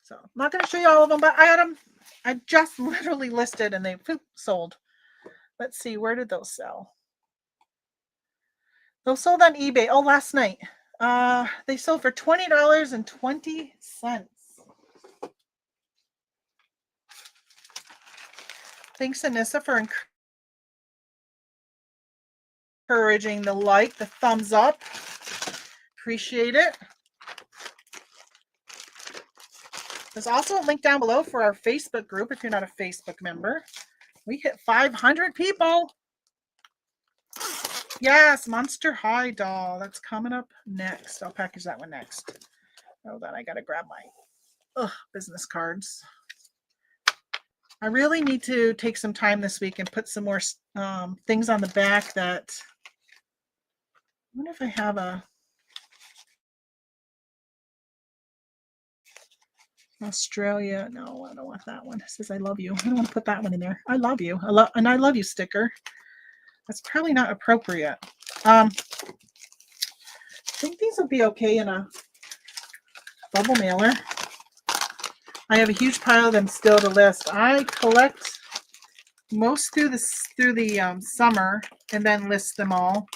So I'm not going to show you all of them, but I had them. I just literally listed and they sold. Let's see. Where did those sell? Those sold on eBay. Oh, last night. They sold for $20.20. Thanks, Anissa, for encouraging the like, the thumbs up. Appreciate it. There's also a link down below for our Facebook group if you're not a Facebook member. We hit 500 people. Yes, Monster High doll. That's coming up next. I'll package that one next. Hold on, I gotta grab my business cards. I really need to take some time this week and put some more things on the back that. I wonder if I have a Australia. No, I don't want that one. It says I love you. I don't want to put that one in there. I love you. I love you sticker. That's probably not appropriate. I think these will be okay in a bubble mailer. I have a huge pile of them still to list. I collect most through the summer and then list them all.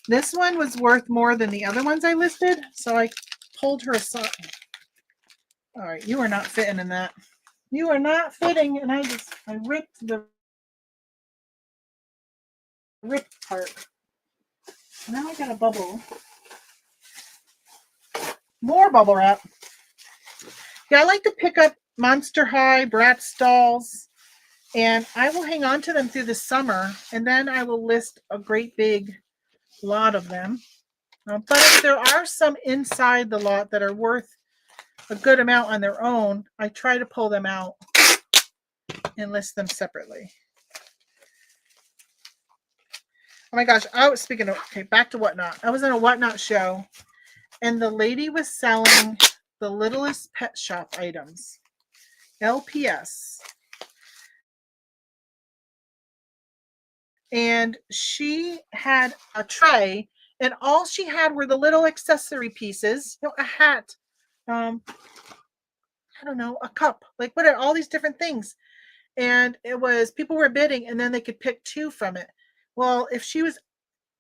This one was worth more than the other ones I listed, so I pulled her aside. All right, you are not fitting in that. You are not fitting, and I ripped the part. Now I got a bubble. More bubble wrap. Yeah, I like to pick up Monster High, Bratz dolls, and I will hang on to them through the summer, and then I will list a great big lot of them. But if there are some inside the lot that are worth a good amount on their own, I try to pull them out and list them separately. Oh my gosh, I was speaking of, okay, back to Whatnot. I was in a Whatnot show and the lady was selling the littlest pet shop items, LPS. And she had a tray and all she had were the little accessory pieces, a hat, I don't know, a cup, like what are all these different things. And it was people were bidding and then they could pick two from it. Well, if she was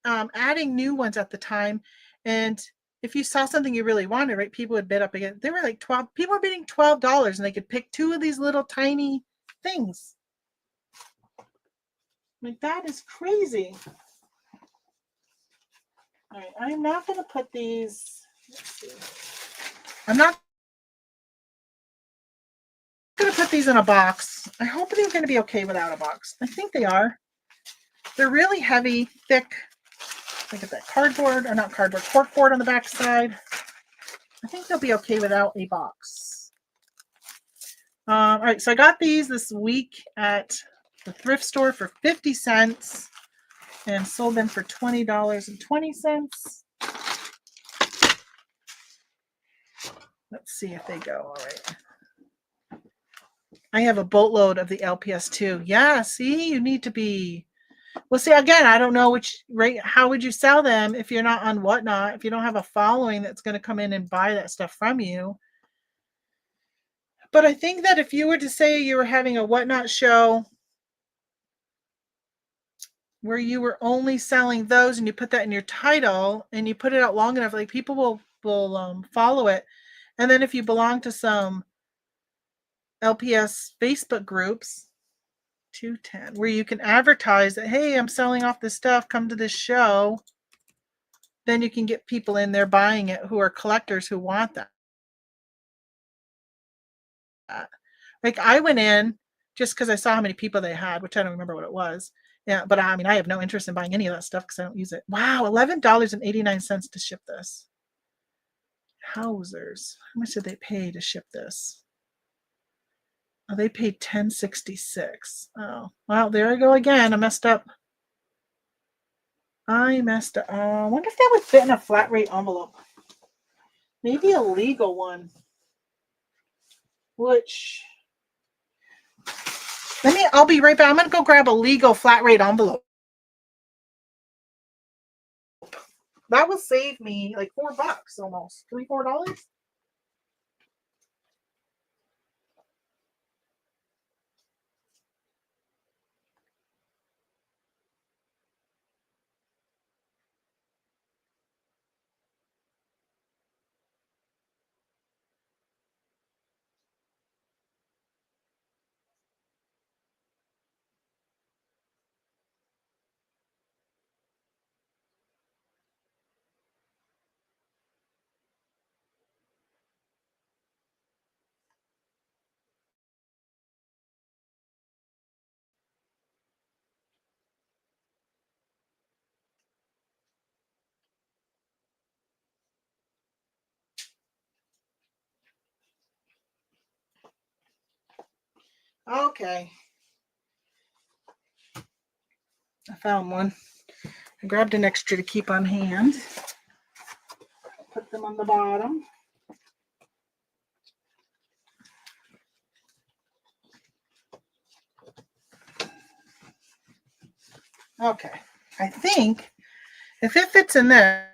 adding new ones at the time, and if you saw something you really wanted, right, people would bid up again. They were like 12, people were bidding $12 and they could pick two of these little tiny things. Like, that is crazy. All right, I'm not going to put these, let's see. I'm not going to put these in a box. I hope they're going to be okay without a box. I think they are. They're really heavy, thick. Look at that cardboard, or not cardboard, corkboard on the back side. I think they'll be okay without a box. All right, so I got these this week at the thrift store for 50 cents and sold them for $20.20. Let's see if they go. All right. I have a boatload of the LPS too. Yeah, see, you need to be. Well, see, again, I don't know which rate. How would you sell them if you're not on Whatnot? If you don't have a following that's going to come in and buy that stuff from you. But I think that if you were to say you were having a Whatnot show where you were only selling those and you put that in your title and you put it out long enough, like people will follow it. And then if you belong to some LPS Facebook groups, 210, where you can advertise that, hey, I'm selling off this stuff, come to this show. Then you can get people in there buying it who are collectors who want that. Like, I went in just because I saw how many people they had, which I don't remember what it was. Yeah, but I mean, I have no interest in buying any of that stuff because I don't use it. Wow, $11.89 to ship this. Housers, how much did they pay to ship this? Oh, they paid $10.66. Oh, well, there I go again. I messed up. I wonder if that would fit in a flat rate envelope. Maybe a legal one. Which, I'll be right back. I'm going to go grab a legal flat rate envelope. That will save me like $4 almost. $3-4. Okay. I found one. I grabbed an extra to keep on hand. Put them on the bottom. Okay. I think if it fits in this,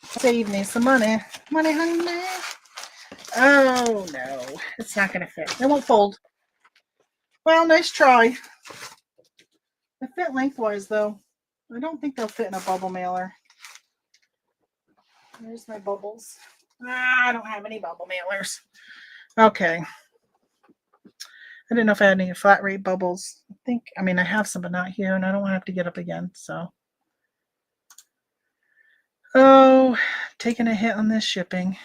save me some money. Money, honey. Oh, no. It's not going to fit. It won't fold. Well, nice try. It fit lengthwise, though. I don't think they'll fit in a bubble mailer. There's my bubbles. I don't have any bubble mailers. Okay. I didn't know if I had any flat rate bubbles. I have some, but not here, and I don't want to have to get up again, so. Oh, taking a hit on this shipping.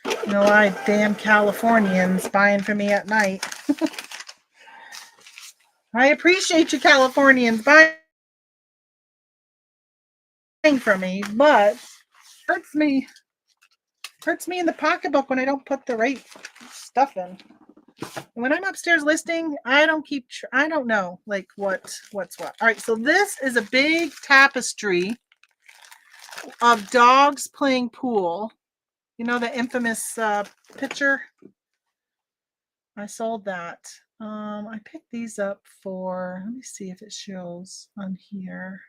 You know why? Damn Californians buying from me at night. I appreciate you, Californians, buying for me, but hurts me in the pocketbook when I don't put the right stuff in. When I'm upstairs listing, I don't know like what's what. All right, so this is a big tapestry of dogs playing pool. You know the infamous picture? I sold that. I picked these up for, let me see if it shows on here.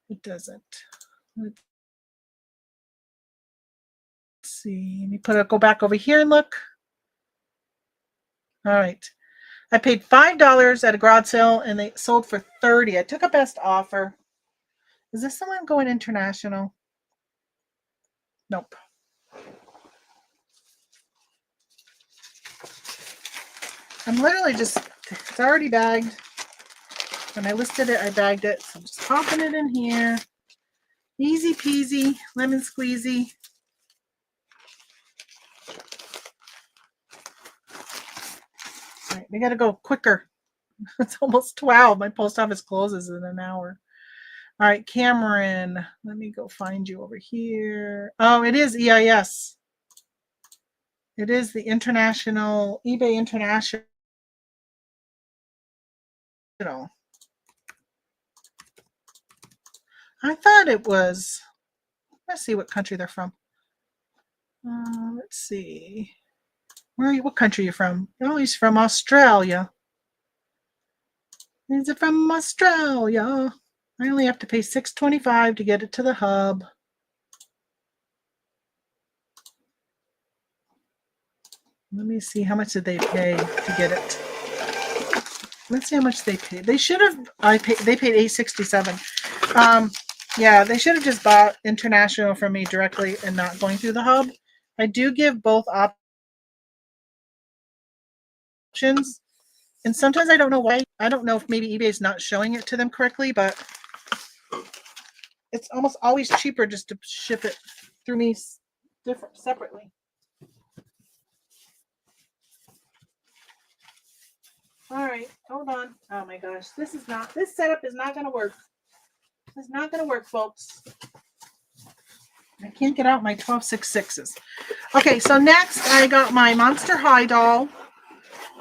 It doesn't. Let's see. Let me go back over here and look. All right. I paid $5 at a garage sale and they sold for $30. I took a best offer. Is this someone going international? Nope. I'm literally just, it's already bagged. When I listed it, I bagged it. So I'm just popping it in here. Easy peasy, lemon squeezy. All right, we got to go quicker. It's almost 12. My post office closes in an hour. All right, Cameron, let me go find you over here. Oh, it is EIS. It is the international, eBay International. I thought it was, let's see what country they're from. Let's see. What country are you from? Oh, he's from Australia. Is it from Australia? I only have to pay $6.25 to get it to the hub. Let me see, how much did they pay to get it? Let's see how much they paid. They should have. They paid $8.67. Yeah, they should have just bought international from me directly and not going through the hub. I do give both options, and sometimes I don't know why. I don't know if maybe eBay is not showing it to them correctly, but it's almost always cheaper just to ship it through me separately. All right, hold on. Oh my gosh, this setup is not going to work. It's not going to work, folks. I can't get out my 12.66s. Okay, so next I got my Monster High doll,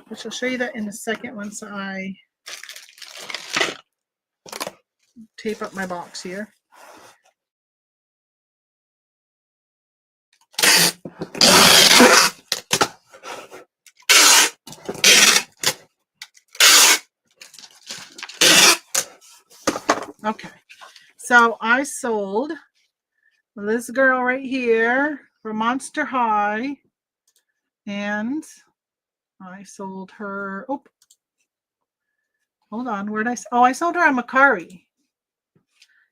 which I'll show you that in a second once I tape up my box here. Okay, so I sold this girl right here for Monster High, and I sold her, oh, hold on, I sold her on Mercari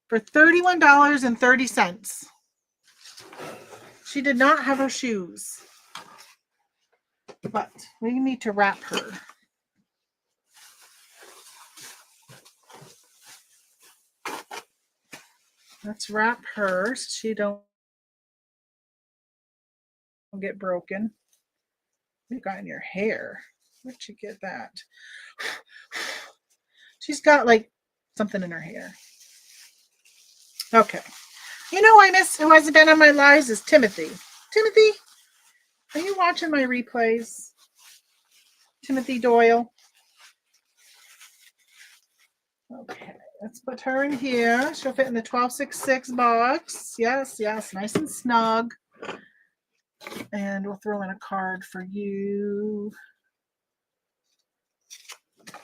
for $31.30. She did not have her shoes, but we need to wrap her. Let's wrap her so she don't get broken. What you got in your hair? Where'd you get that? She's got like something in her hair. Okay. You know I miss who hasn't been on my lives is Timothy. Timothy, are you watching my replays? Timothy Doyle. Okay, let's put her in here. She'll fit in the 12.66 box. Yes, nice and snug. And we'll throw in a card for you.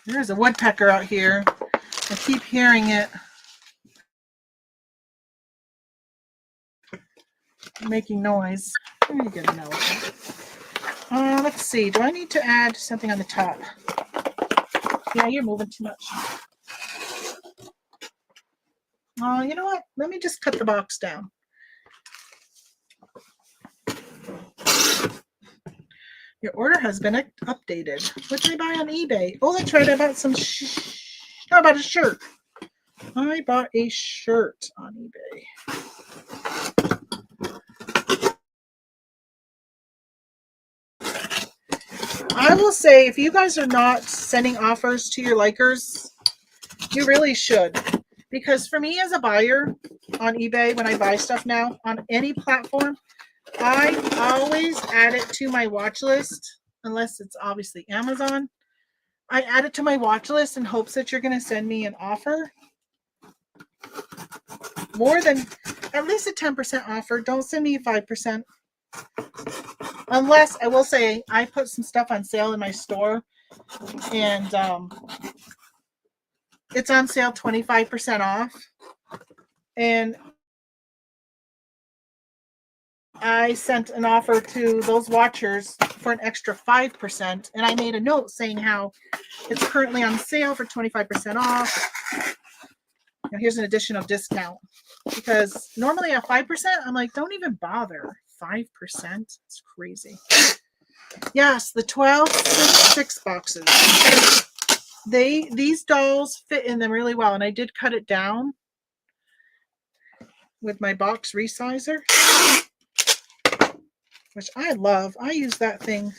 There's a woodpecker out here. I keep hearing it making noise. Let me get another one. Let's see. Do I need to add something on the top? Yeah, you're moving too much. You know what? Let me just cut the box down. Your order has been updated. What did I buy on eBay? Oh, that's right. I bought some. How about a shirt? I bought a shirt on eBay. I will say, if you guys are not sending offers to your likers, you really should. Because for me as a buyer on eBay, when I buy stuff now on any platform, I always add it to my watch list, unless it's obviously Amazon. I add it to my watch list in hopes that you're going to send me an offer. More than at least a 10% offer. Don't send me 5%. Unless, I will say, I put some stuff on sale in my store, and it's on sale 25% off. And I sent an offer to those watchers for an extra 5%. And I made a note saying how it's currently on sale for 25% off. Now here's an additional discount. Because normally at 5%, I'm like, don't even bother. 5%? It's crazy. Yes, the 12 6 boxes. These dolls fit in them really well. And I did cut it down with my box resizer, which I love. I use that thing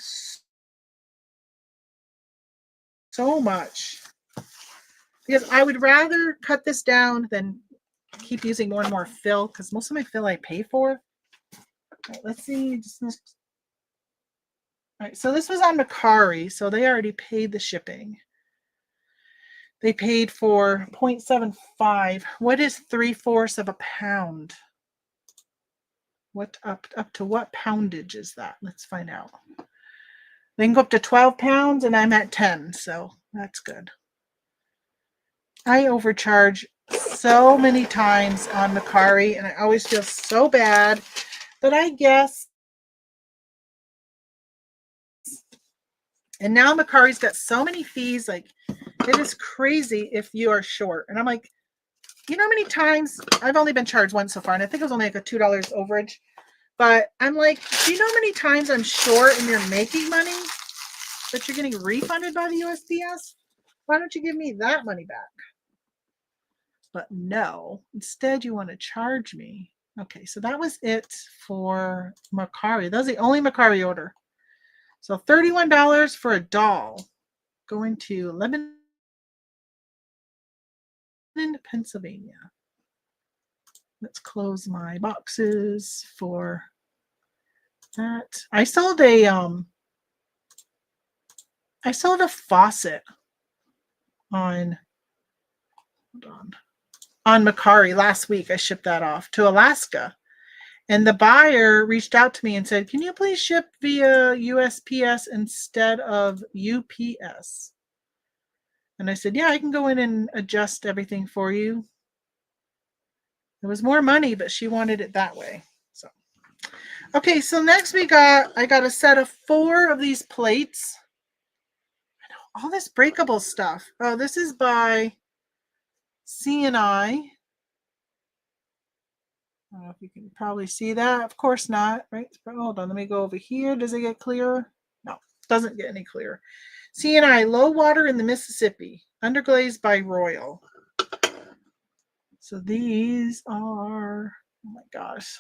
so much because I would rather cut this down than keep using more and more fill, because most of my fill I pay for. All right, let's see. All right, so this was on Mercari, so they already paid the shipping. They paid for 0.75. What is 3/4 of a pound? What up to what poundage is that? Let's find out. They can go up to 12 pounds, and I'm at 10, so that's good. I overcharge so many times on Mercari, and I always feel so bad, but I guess. And now Mercari's got so many fees, like it is crazy if you are short. And I'm like, you know how many times I've only been charged once so far, and I think it was only like a $2 overage. But I'm like, do you know how many times I'm short and you're making money, but you're getting refunded by the USPS? Why don't you give me that money back? But no, instead you want to charge me. Okay, so that was it for Mercari. That was the only Mercari order. So $31 for a doll going to Lebanon, Pennsylvania. Let's close my boxes for that. I sold a faucet on Mercari last week. I shipped that off to Alaska. And the buyer reached out to me and said, can you please ship via USPS instead of UPS? And I said, yeah, I can go in and adjust everything for you. It was more money, but she wanted it that way. So, okay, so next I got a set of 4 of these plates. I know, all this breakable stuff. Oh, this is by C&I. I don't know if you can probably see that. Of course not, right? Hold on, let me go over here. Does it get clearer? No, it doesn't get any clearer. C&I, Low Water in the Mississippi, underglazed by Royal. So these are, oh my gosh.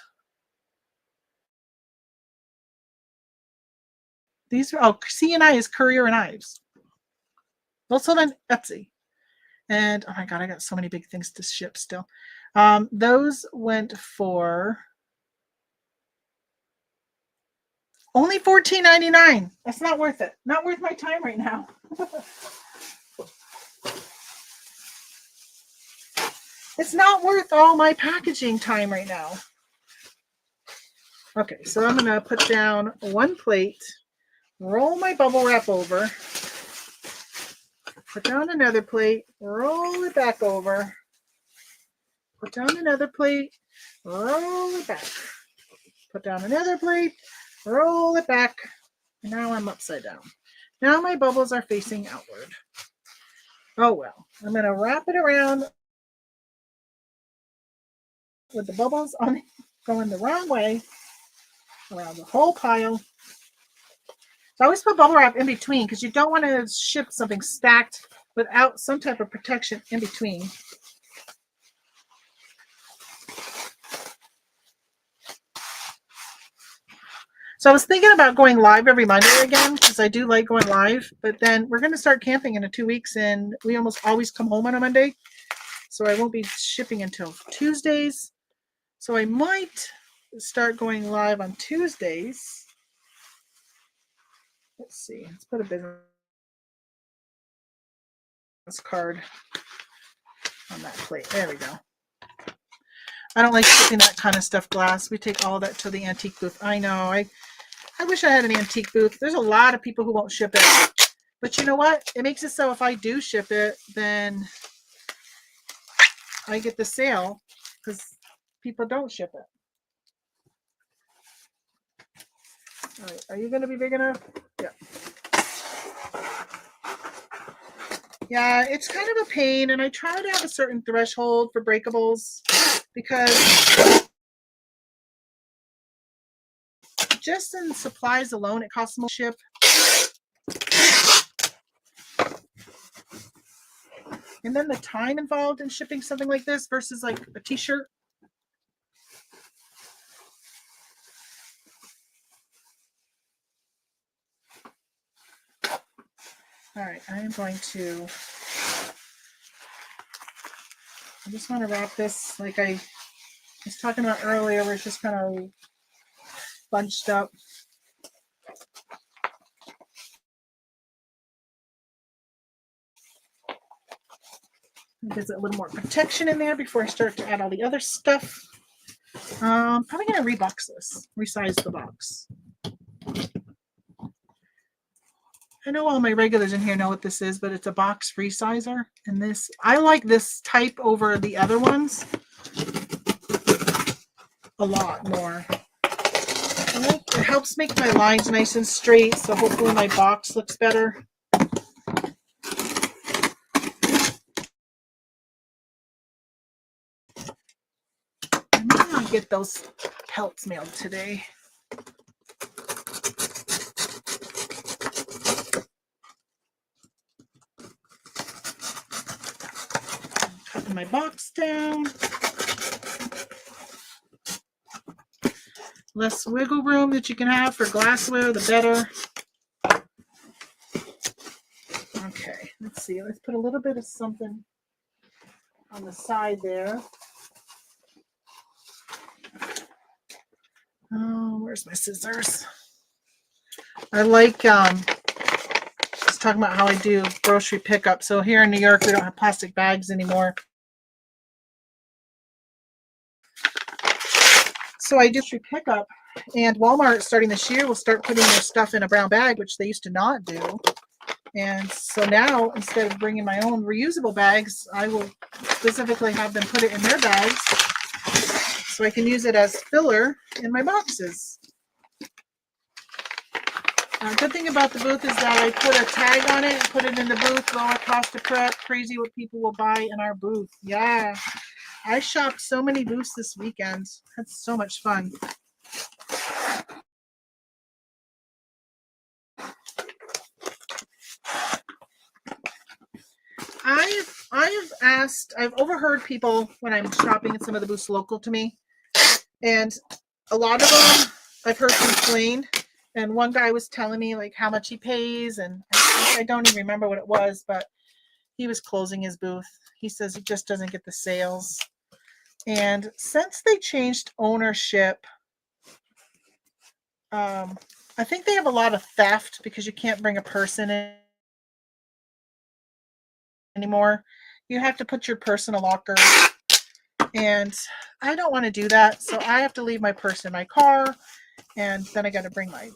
These are, C&I is Courier and Ives. Also on Etsy. And oh my God, I got so many big things to ship still. Those went for only $14.99. That's not worth it. Not worth my time right now. It's not worth all my packaging time right now. Okay, so I'm going to put down 1 plate, roll my bubble wrap over, put down another plate, roll it back over, put down another plate, roll it back, put down another plate, roll it back, and now I'm upside down. Now my bubbles are facing outward. Oh well, I'm going to wrap it around with the bubbles on going the wrong way around the whole pile. So I always put bubble wrap in between because you don't want to ship something stacked without some type of protection in between. So I was thinking about going live every Monday again because I do like going live, but then we're going to start camping in 2 weeks and we almost always come home on a Monday. So I won't be shipping until Tuesdays. So I might start going live on Tuesdays. Let's see. Let's put a business card on that plate. There we go. I don't like shipping that kind of stuff glass. We take all that to the antique booth. I know. I wish I had an antique booth. There's a lot of people who won't ship it. But you know what? It makes it so if I do ship it, then I get the sale because people don't ship it. All right. Are you going to be big enough? Yeah. Yeah, it's kind of a pain, and I try to have a certain threshold for breakables because just in supplies alone, it costs more to ship. And then the time involved in shipping something like this versus like a t-shirt. All right, I am going to, I just want to wrap this like I was talking about earlier, where it's just kind of bunched up. There's a little more protection in there before I start to add all the other stuff. Probably going to rebox this, resize the box. I know all my regulars in here know what this is, but it's a box resizer. And this, I like this type over the other ones a lot more. It helps make my lines nice and straight, so hopefully my box looks better. I may not get those pelts mailed today. Cutting my box down. Less wiggle room that you can have for glassware, the better. Okay, let's see. Let's put a little bit of something on the side there. Oh, where's my scissors? I like just talking about how I do grocery pickup. So here in New York, we don't have plastic bags anymore. So I do grocery pickup, and Walmart starting this year will start putting their stuff in a brown bag, which they used to not do. And so now, instead of bringing my own reusable bags, I will specifically have them put it in their bags so I can use it as filler in my boxes. Good thing about the booth is that I put a tag on it and put it in the booth, lower cost of prep. Crazy what people will buy in our booth. Yeah, I shopped so many booths this weekend. That's so much fun. I've overheard people when I'm shopping at some of the booths local to me, and a lot of them I've heard complain. And one guy was telling me like how much he pays, and I don't even remember what it was, but he was closing his booth. He says he just doesn't get the sales. And since they changed ownership, I think they have a lot of theft because you can't bring a person in anymore. You have to put your purse in a locker, and I don't want to do that. So I have to leave my purse in my car, and then I got to bring my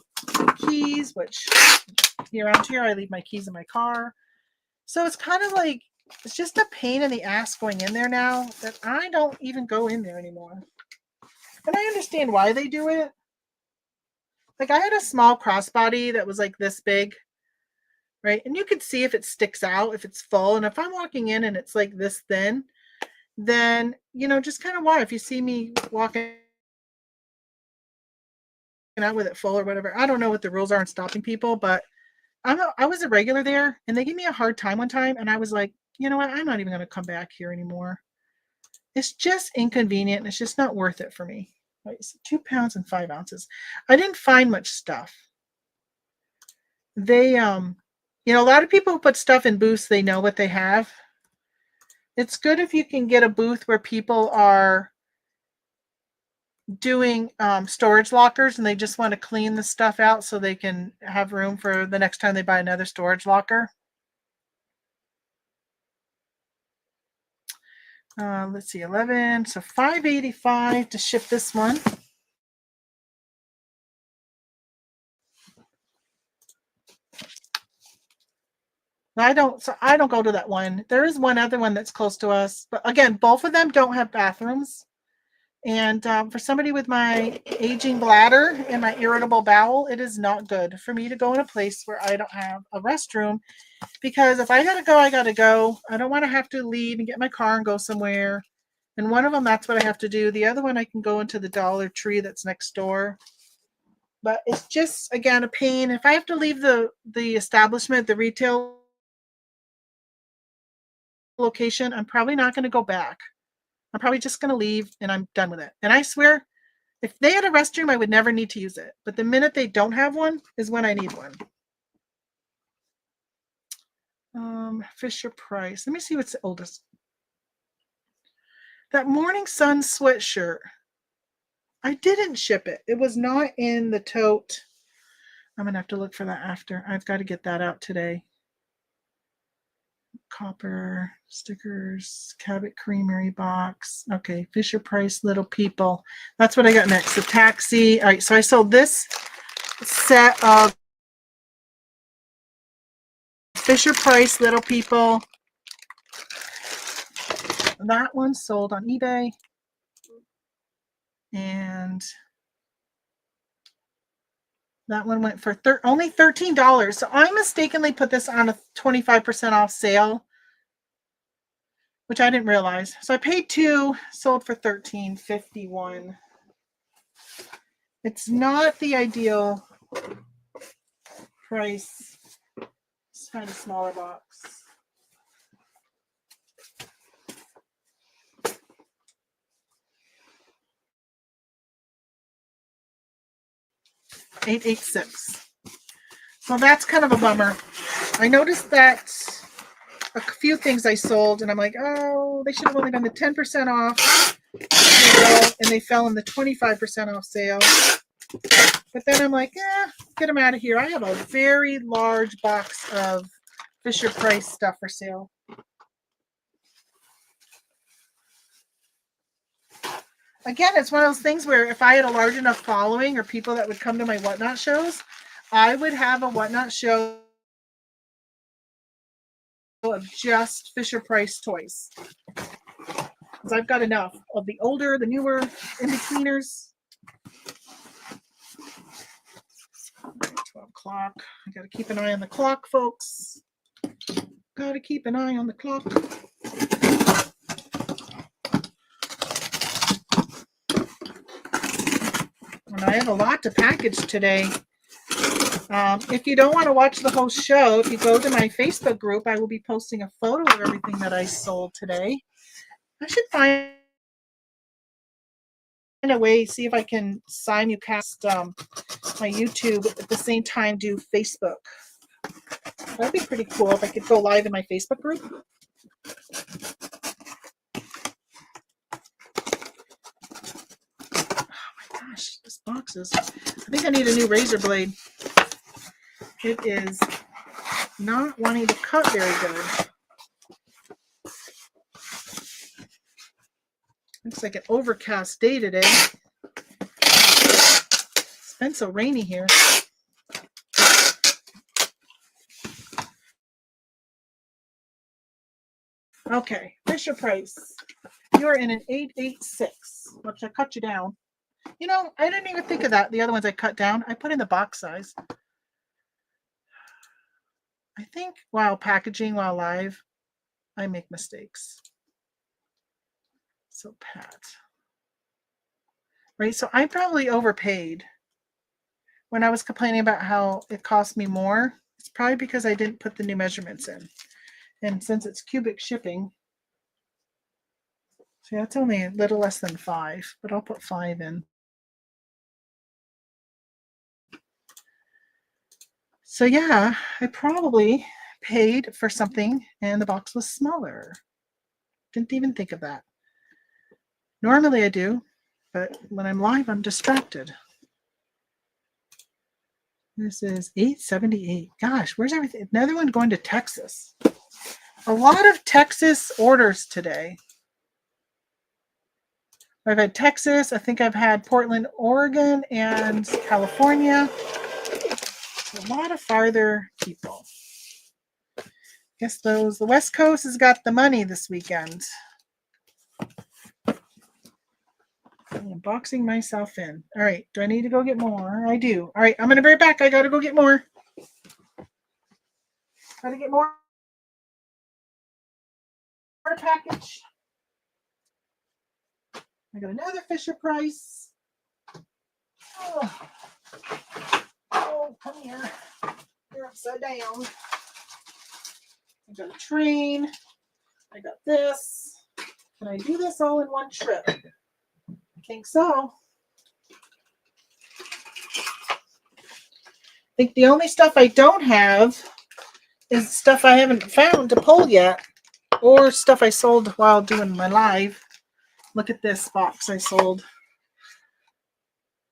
keys, which around here I leave my keys in my car. So it's kind of like, it's just a pain in the ass going in there now that I don't even go in there anymore. And I understand why they do it. Like I had a small crossbody that was like this big, right? And you could see if it sticks out, if it's full. And if I'm walking in and it's like this thin, then, you know, just kind of why. If you see me walking out with it full or whatever, I don't know what the rules are in stopping people, but I was a regular there, and they gave me a hard time one time, and I was like, you know what? I'm not even going to come back here anymore. It's just inconvenient, and it's just not worth it for me. Right, so 2 pounds and 5 ounces. I didn't find much stuff. They, you know, a lot of people who put stuff in booths, they know what they have. It's good if you can get a booth where people are doing storage lockers and they just want to clean the stuff out so they can have room for the next time they buy another storage locker. Let's see, 11, so $5.85 to ship this one. I don't go to that one. There is one other one that's close to us, but again, both of them don't have bathrooms. And for somebody with my aging bladder and my irritable bowel, it is not good for me to go in a place where I don't have a restroom, because if I gotta go, I gotta go. I don't want to have to leave and get my car and go somewhere. And one of them, that's what I have to do. The other one, I can go into the Dollar Tree that's next door. But it's just, again, a pain. If I have to leave the establishment, the retail location, I'm probably not going to go back. I'm probably just going to leave and I'm done with it. And I swear, if they had a restroom, I would never need to use it. But the minute they don't have one is when I need one. Fisher Price. Let me see what's the oldest. That Morning Sun sweatshirt. I didn't ship it. It was not in the tote. I'm going to have to look for that after. I've got to get that out today. Copper, stickers, Cabot Creamery box. Okay, Fisher Price Little People. That's what I got next. The taxi. All right, so I sold this set of Fisher Price Little People. That one sold on eBay. And that one went for only $13. So I mistakenly put this on a 25% off sale, which I didn't realize. So I paid $2, sold for $13.51. It's not the ideal price. It's kind of smaller box. $8.86. So that's kind of a bummer. I noticed that a few things I sold, and I'm like, oh, they should have only done the 10% off, and they fell in the 25% off sale. But then I'm like, get them out of here. I have a very large box of Fisher Price stuff for sale. Again, it's one of those things where if I had a large enough following or people that would come to my Whatnot shows, I would have a Whatnot show of just Fisher Price toys. Because I've got enough of the older, the newer, in-betweeners. 12 o'clock. I got to keep an eye on the clock, folks. Got to keep an eye on the clock. And I have a lot to package today. If you don't want to watch the whole show, if you go to my Facebook group, I will be posting a photo of everything that I sold today. I should find a way, see if I can simulcast my YouTube at the same time do Facebook. That'd be pretty cool if I could go live in my Facebook group. Oh my gosh, this box is... I think I need a new razor blade. It is not wanting to cut very good. Looks like an overcast day today. It's been so rainy here. Okay, Fisher Price. You're in an 886, which I cut you down. You know, I didn't even think of that. The other ones I cut down, I put in the box size. I think while packaging, while live, I make mistakes. So Pat. Right, so I probably overpaid. When I was complaining about how it cost me more, it's probably because I didn't put the new measurements in. And since it's cubic shipping, see, that's only a little less than 5, but I'll put 5 in. So yeah, I probably paid for something and the box was smaller. Didn't even think of that. Normally I do, but when I'm live, I'm distracted. This is 878. Gosh, where's everything? Another one going to Texas. A lot of Texas orders today. I've had Texas. I think I've had Portland, Oregon, and California. A lot of farther people. Guess the West Coast has got the money this weekend. I'm boxing myself in. All right. Do I need to go get more? I do. All right. I'm going to be right back. I got to go get more. Got to get more. Package. I got another Fisher Price. Oh, come here. You're upside down. I got a train. I got this. Can I do this all in one trip? I think so. I think the only stuff I don't have is stuff I haven't found to pull yet, or stuff I sold while doing my live. Look at this box I sold.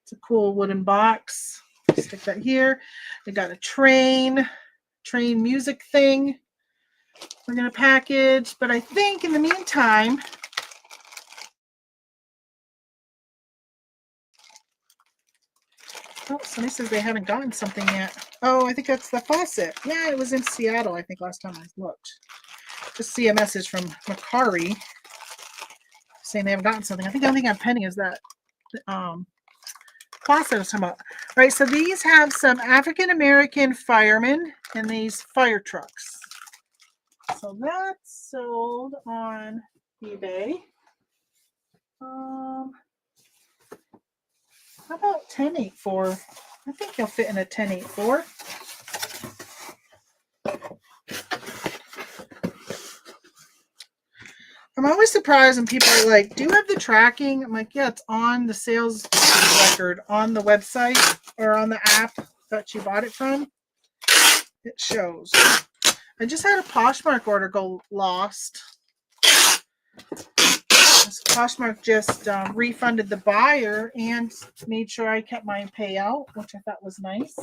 It's a cool wooden box. Stick that here. I got a train music thing we're going to package. But I think in the meantime, oh, somebody says they haven't gotten something yet. Oh, I think that's the faucet. Yeah, it was in Seattle, I think, last time I looked. Just see a message from Mercari saying they haven't gotten something. I think the only thing I'm pending is that faucet I was talking about. All right, so these have some African American firemen in these fire trucks. So that's sold on eBay. How about 1084? I think he'll fit in a 1084. I'm always surprised when people are like, do you have the tracking? I'm like, yeah, it's on the sales record on the website or on the app that you bought it from. It shows. I just had a Poshmark order go lost. Poshmark just refunded the buyer and made sure I kept my payout, which I thought was nice.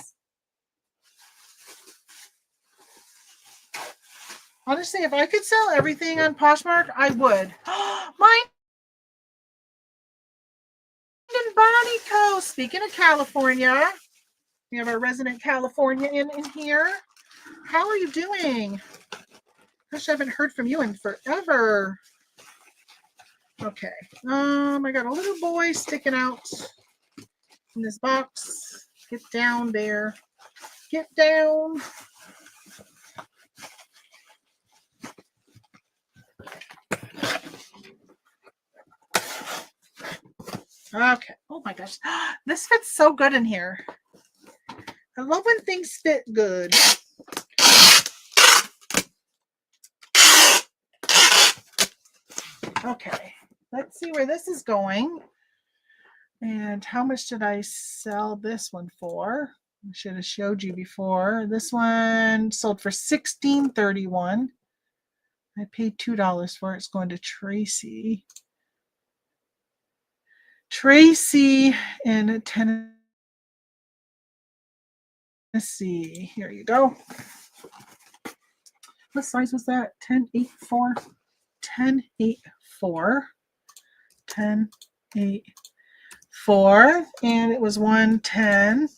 Honestly, if I could sell everything on Poshmark, I would. Mind and Body Co. Speaking of California, we have our resident Californian in here. How are you doing? Gosh, I haven't heard from you in forever. Okay. I got a little boy sticking out in this box. Get down there. Get down. Okay. Oh my gosh. This fits so good in here. I love when things fit good. Okay. Let's see where this is going. And how much did I sell this one for? I should have showed you before. This one sold for $16.31. I paid $2 for it. It's going to Tracy. Tracy in Tennessee. Here you go. What size was that? 10.84. 10.84. 10.84. And it was 110.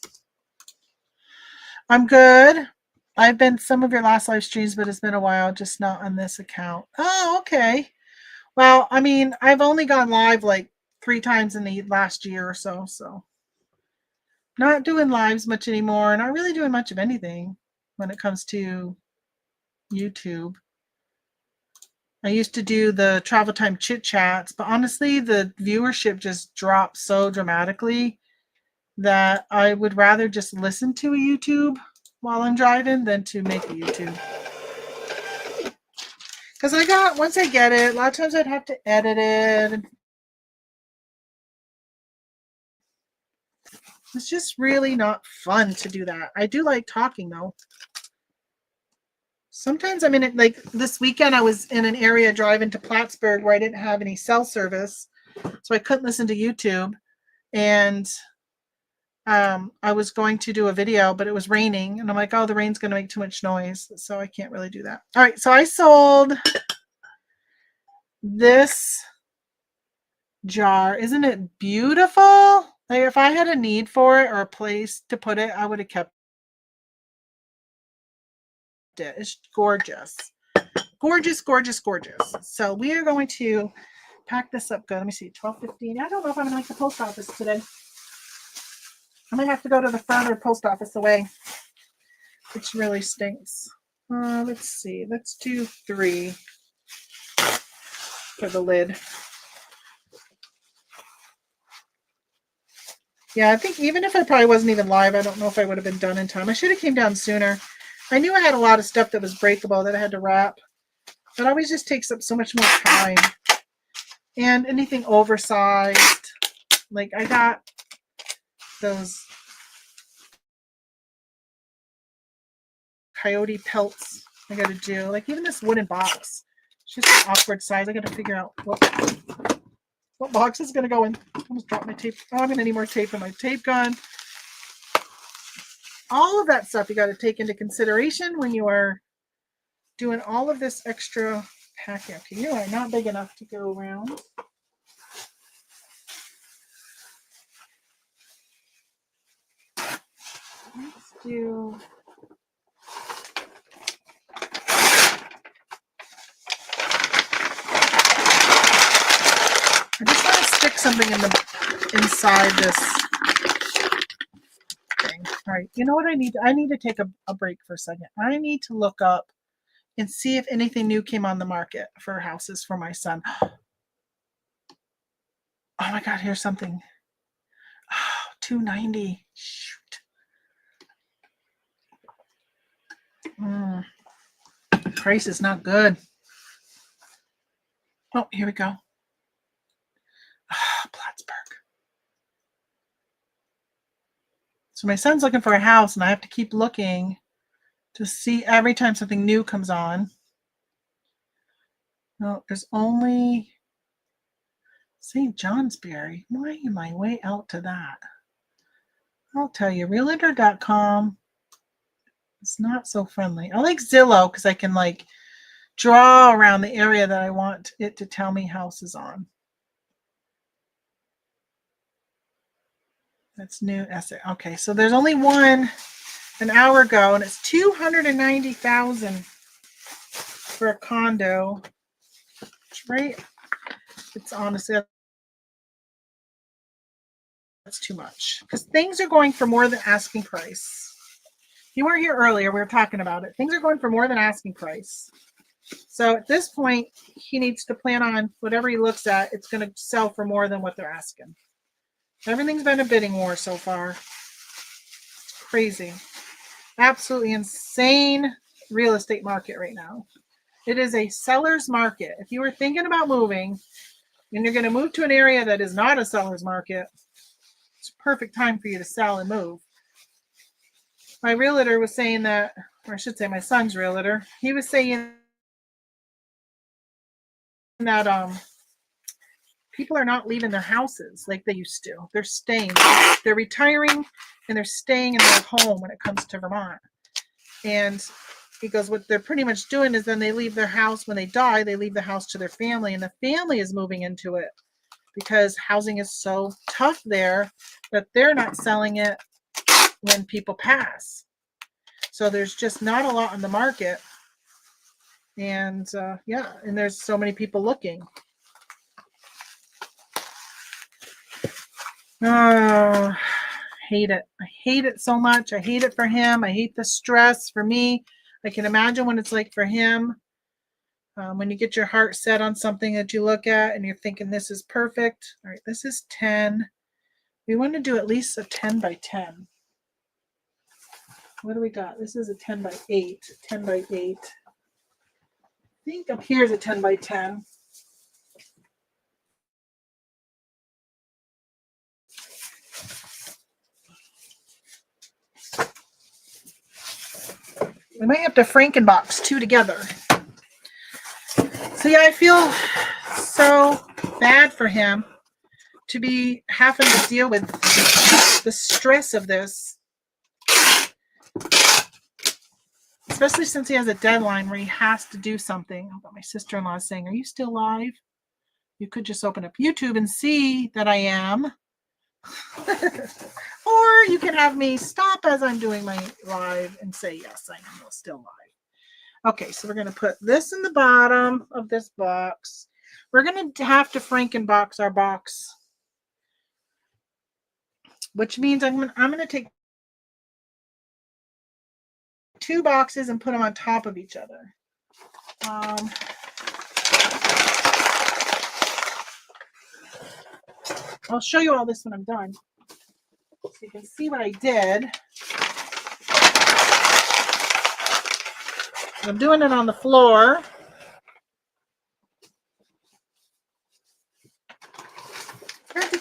I'm good. I've been some of your last live streams, but it's been a while, just not on this account. Oh, okay. Well, I mean, I've only gone live like 3 times in the last year or so, so not doing lives much anymore, not really doing much of anything when it comes to YouTube. I used to do the travel time chit chats, but honestly, the viewership just dropped so dramatically that I would rather just listen to a YouTube while I'm driving than to make a YouTube. Because once I get it, a lot of times I'd have to edit it. It's just really not fun to do that. I do like talking though. Sometimes I'm in it, like this weekend I was in an area driving to Plattsburgh where I didn't have any cell service, so I couldn't listen to YouTube. And I was going to do a video, but it was raining, and I'm like, oh, the rain's going to make too much noise, so I can't really do that. All right, so I sold this jar. Isn't it beautiful? Like, if I had a need for it or a place to put it, I would have kept it. It's gorgeous. Gorgeous, gorgeous, gorgeous. So we are going to pack this up good. Let me see, 12:15. I don't know if I'm going to make the post office today. I might have to go to the further post office away, which really stinks. Let's see. Let's do 3 for the lid. Yeah, I think even if I probably wasn't even live, I don't know if I would have been done in time. I should have came down sooner. I knew I had a lot of stuff that was breakable that I had to wrap. It always just takes up so much more time. And anything oversized. Like I got those coyote pelts I got to do. Like even this wooden box. It's just an awkward size. I got to figure out what box is going to go in. I almost dropped my tape. Oh, I'm going to need more tape in my tape gun. All of that stuff you got to take into consideration when you are doing all of this extra packing. Okay, you are not big enough to go around. Let's do... I just want to stick something inside this thing. All right, you know what I need? I need to take a break for a second. I need to look up and see if anything new came on the market for houses for my son. Oh my God, here's something. Oh, $290. Shoot. Price is not good. Oh, here we go. Plattsburgh. So my son's looking for a house, and I have to keep looking to see every time something new comes on. No, there's only St. Johnsbury. Why am I way out to that? I'll tell you, realtor.com is not so friendly. I like Zillow because I can like draw around the area that I want it to tell me houses on. That's new essay. Okay, so there's only one an hour ago, and it's $290,000 for a condo. Right? It's honestly, that's too much because things are going for more than asking price. If you weren't here earlier, we were talking about it. Things are going for more than asking price. So at this point, he needs to plan on whatever he looks at, it's going to sell for more than what they're asking. Everything's been a bidding war so far. It's crazy. Absolutely insane real estate market right now. It is a seller's market. If you were thinking about moving and you're going to move to an area that is not a seller's market, it's a perfect time for you to sell and move. My realtor was saying that, or I should say my son's realtor, he was saying that people are not leaving their houses like they used to. They're staying. They're retiring and they're staying in their home when it comes to Vermont. And he goes, what they're pretty much doing is then they leave their house when they die, they leave the house to their family, and the family is moving into it because housing is so tough there that they're not selling it when people pass. So there's just not a lot on the market. And yeah, and there's so many people looking. Oh, hate it. I hate it so much. I hate it for him. I hate the stress for me. I can imagine what it's like for him. When you get your heart set on something that you look at and you're thinking this is perfect. All right, this is 10. We want to do at least a 10 by 10. What do we got? This is a 10 by 8. 10 by 8. I think up here is a 10 by 10. We might have to Frankenbox two together. So yeah, I feel so bad for him to be having to deal with the stress of this. Especially since he has a deadline where he has to do something. My sister-in-law is saying, "Are you still live? You could just open up YouTube and see that I am." Or you can have me stop as I'm doing my live and say, "Yes, I am still live." Okay, so we're going to put this in the bottom of this box. We're going to have to Frankenbox our box, which means I'm going to take two boxes and put them on top of each other. I'll show you all this when I'm done, so you can see what I did. I'm doing it on the floor.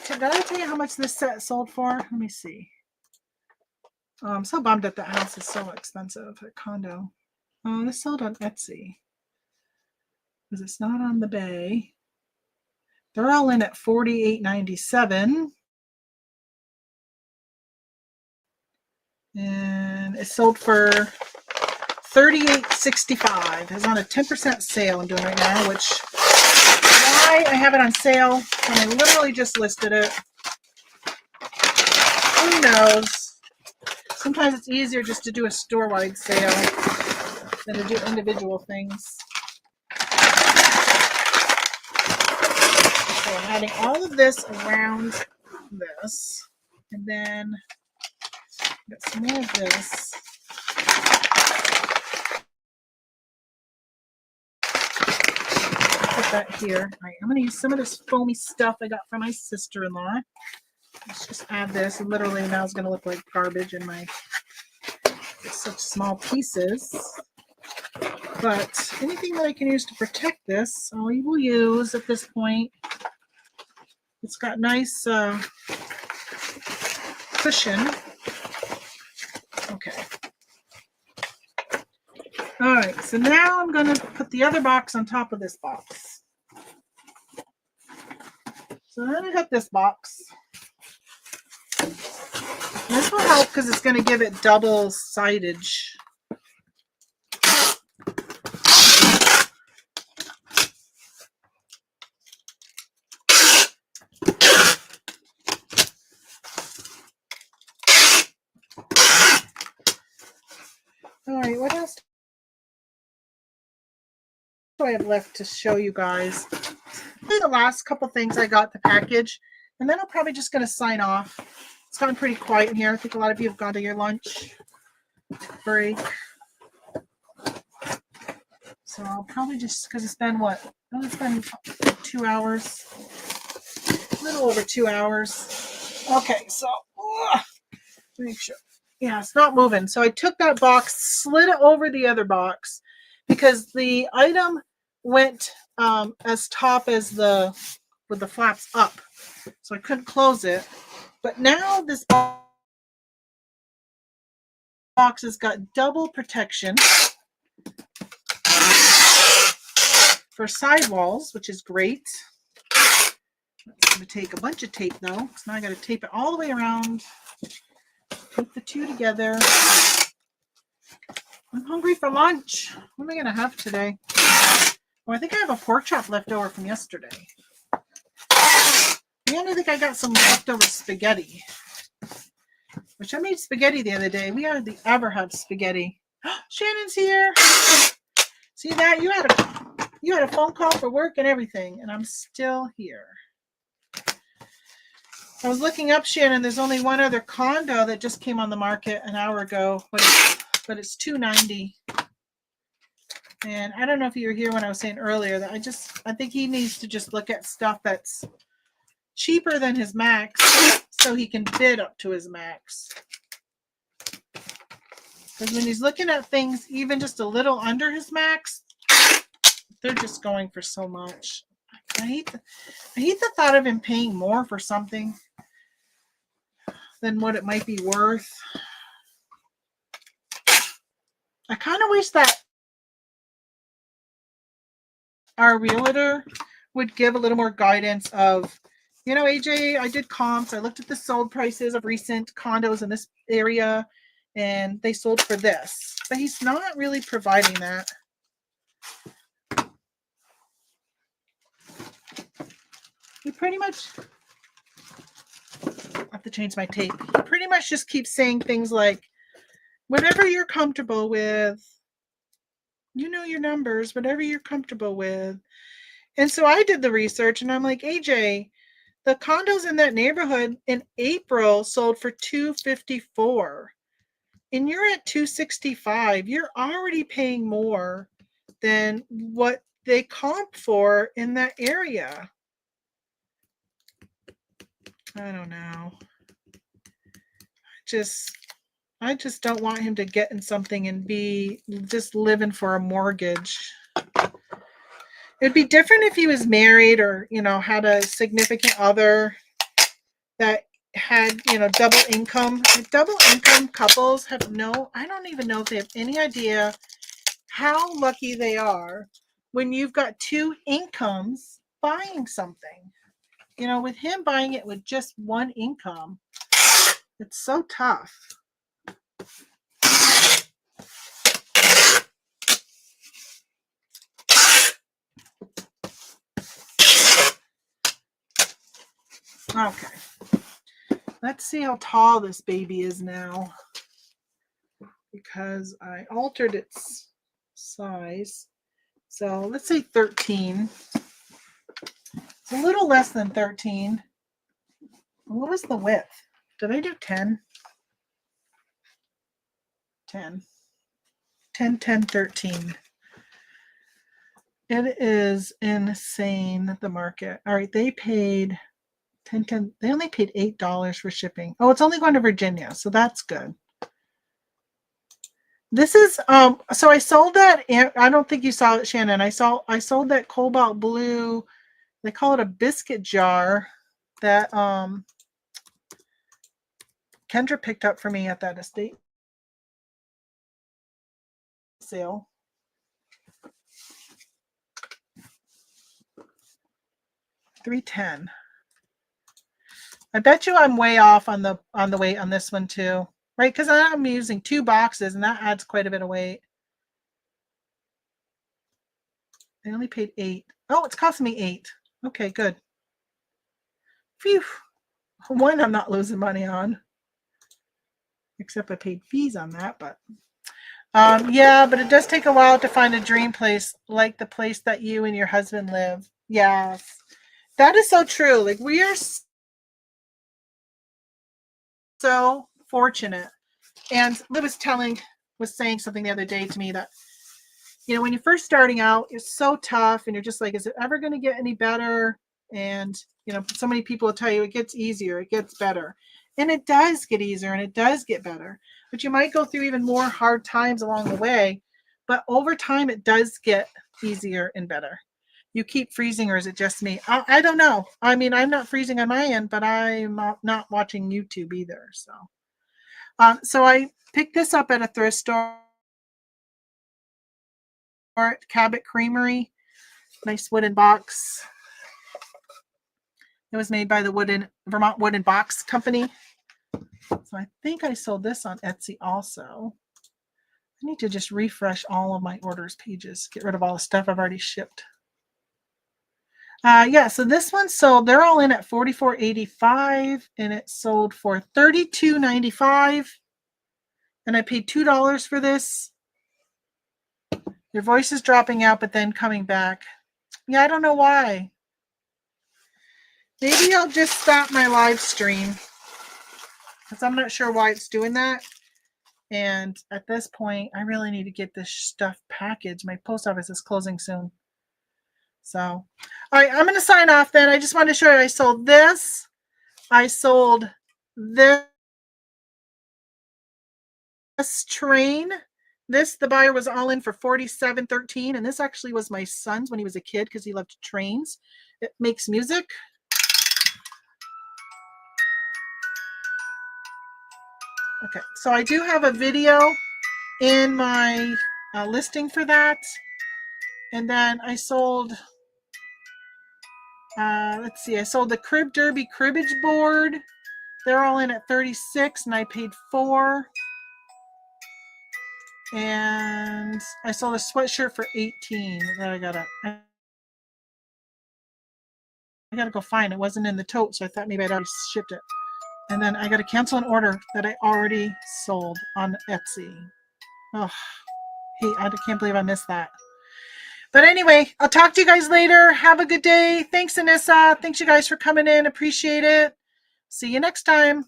Did I tell you how much this set sold for? Let me see. I'm so bummed that the house is so expensive, a condo. Oh, this sold on Etsy because it's not on the Bay. They're all in at $48.97. And it sold for $38.65. It's on a 10% sale I'm doing right now, which why I have it on sale when I literally just listed it. Who knows? Sometimes it's easier just to do a store-wide sale than to do individual things. So I'm adding all of this around this. And then get some more of this. Put that here. All right, I'm going to use some of this foamy stuff I got from my sister-in-law. Let's just add this. And literally now it's going to look like garbage in my such small pieces. But anything that I can use to protect this, I will use at this point. It's got nice cushion. Okay. All right, so now I'm going to put the other box on top of this box. So I'm going to cut this box. This will help because it's going to give it double sidage. All right, what else do I have left to show you guys? These are the last couple things I got the package, and then I'm probably just going to sign off. It's gotten pretty quiet in here. I think a lot of you have gone to your lunch break. So I'll probably just, because it's been what? Oh, it's been 2 hours. A little over 2 hours. Okay, so make sure. Yeah, it's not moving. So I took that box, slid it over the other box because the item went as top as with the flaps up. So I couldn't close it. But now this box has got double protection for sidewalls, which is great. I'm going to take a bunch of tape though, because now I got to tape it all the way around. Put the two together. I'm hungry for lunch. What am I going to have today? Oh, I think I have a pork chop left over from yesterday. And I think I got some leftover spaghetti, which I made spaghetti the other day. We hardly ever have spaghetti. Shannon's here. See that? You had a phone call for work and everything, and I'm still here. I was looking up, Shannon. There's only one other condo that just came on the market an hour ago, but it's $290. And I don't know if you were here when I was saying earlier that I think he needs to just look at stuff that's cheaper than his max so he can bid up to his max. Because when he's looking at things even just a little under his max, they're just going for so much. I hate the thought of him paying more for something than what it might be worth. I kind of wish that our realtor would give a little more guidance of, you know, AJ, I did comps. I looked at the sold prices of recent condos in this area and they sold for this. But he's not really providing that. He pretty much, I have to change my tape. He pretty much just keeps saying things like, whatever you're comfortable with, you know your numbers, whatever you're comfortable with. And so I did the research and I'm like, AJ, the condos in that neighborhood in April sold for $254 and you're at $265. You're already paying more than what they comp for in that area. I don't know. I just don't want him to get in something and be just living for a mortgage. It'd be different if he was married or, you know, had a significant other that had, you know, double income. Double income couples have I don't even know if they have any idea how lucky they are when you've got two incomes buying something. You know, with him buying it with just one income, it's so tough. Okay. Let's see how tall this baby is now, because I altered its size. So let's say 13. It's a little less than 13. What was the width? Did I do 10? 10. 10, 10, 13. It is insane, the market. All right, they paid 10, 10. They only paid $8 for shipping. Oh, it's only going to Virginia, so that's good. This is so I sold that. I don't think you saw it, Shannon. I sold that cobalt blue. They call it a biscuit jar that Kendra picked up for me at that estate sale. $310. I bet you I'm way off on the weight on this one too, right? Because I'm using 2 boxes and that adds quite a bit of weight. They only paid $8. Oh, it's costing me $8. Okay, good. Phew. One I'm not losing money on, except I paid fees on that. But yeah, but it does take a while to find a dream place like the place that you and your husband live. Yes, that is so true. Like, we are so fortunate. And Liv was saying something the other day to me that, you know, when you're first starting out, it's so tough and you're just like, is it ever going to get any better? And, you know, so many people will tell you it gets easier, it gets better. And it does get easier and it does get better. But you might go through even more hard times along the way. But over time, it does get easier and better. You keep freezing, or is it just me? I don't know. I mean, I'm not freezing on my end, but I'm not watching YouTube either. So I picked this up at a thrift store at Cabot Creamery. Nice wooden box. It was made by the Vermont Wooden Box Company. So I think I sold this on Etsy also. I need to just refresh all of my orders pages, get rid of all the stuff I've already shipped. Yeah, so this one sold, they're all in at $44.85 and it sold for $32.95. And I paid $2 for this. Your voice is dropping out, but then coming back. Yeah, I don't know why. Maybe I'll just stop my live stream, because I'm not sure why it's doing that. And at this point, I really need to get this stuff packaged. My post office is closing soon. So, all right, I'm going to sign off then. I just wanted to show you I sold this. I sold this train. The buyer was all in for $47.13, and this actually was my son's when he was a kid because he loved trains. It makes music. Okay, so I do have a video in my listing for that. And then I sold, let's see, I sold the Crib Derby cribbage board. They're all in at 36 and I paid 4. And I sold a sweatshirt for 18 that I gotta go find. It wasn't in the tote, so I thought maybe I'd already shipped it. And then I gotta cancel an order that I already sold on Etsy. Oh, hey, I can't believe I missed that. But anyway, I'll talk to you guys later. Have a good day. Thanks, Anissa. Thanks you guys for coming in. Appreciate it. See you next time.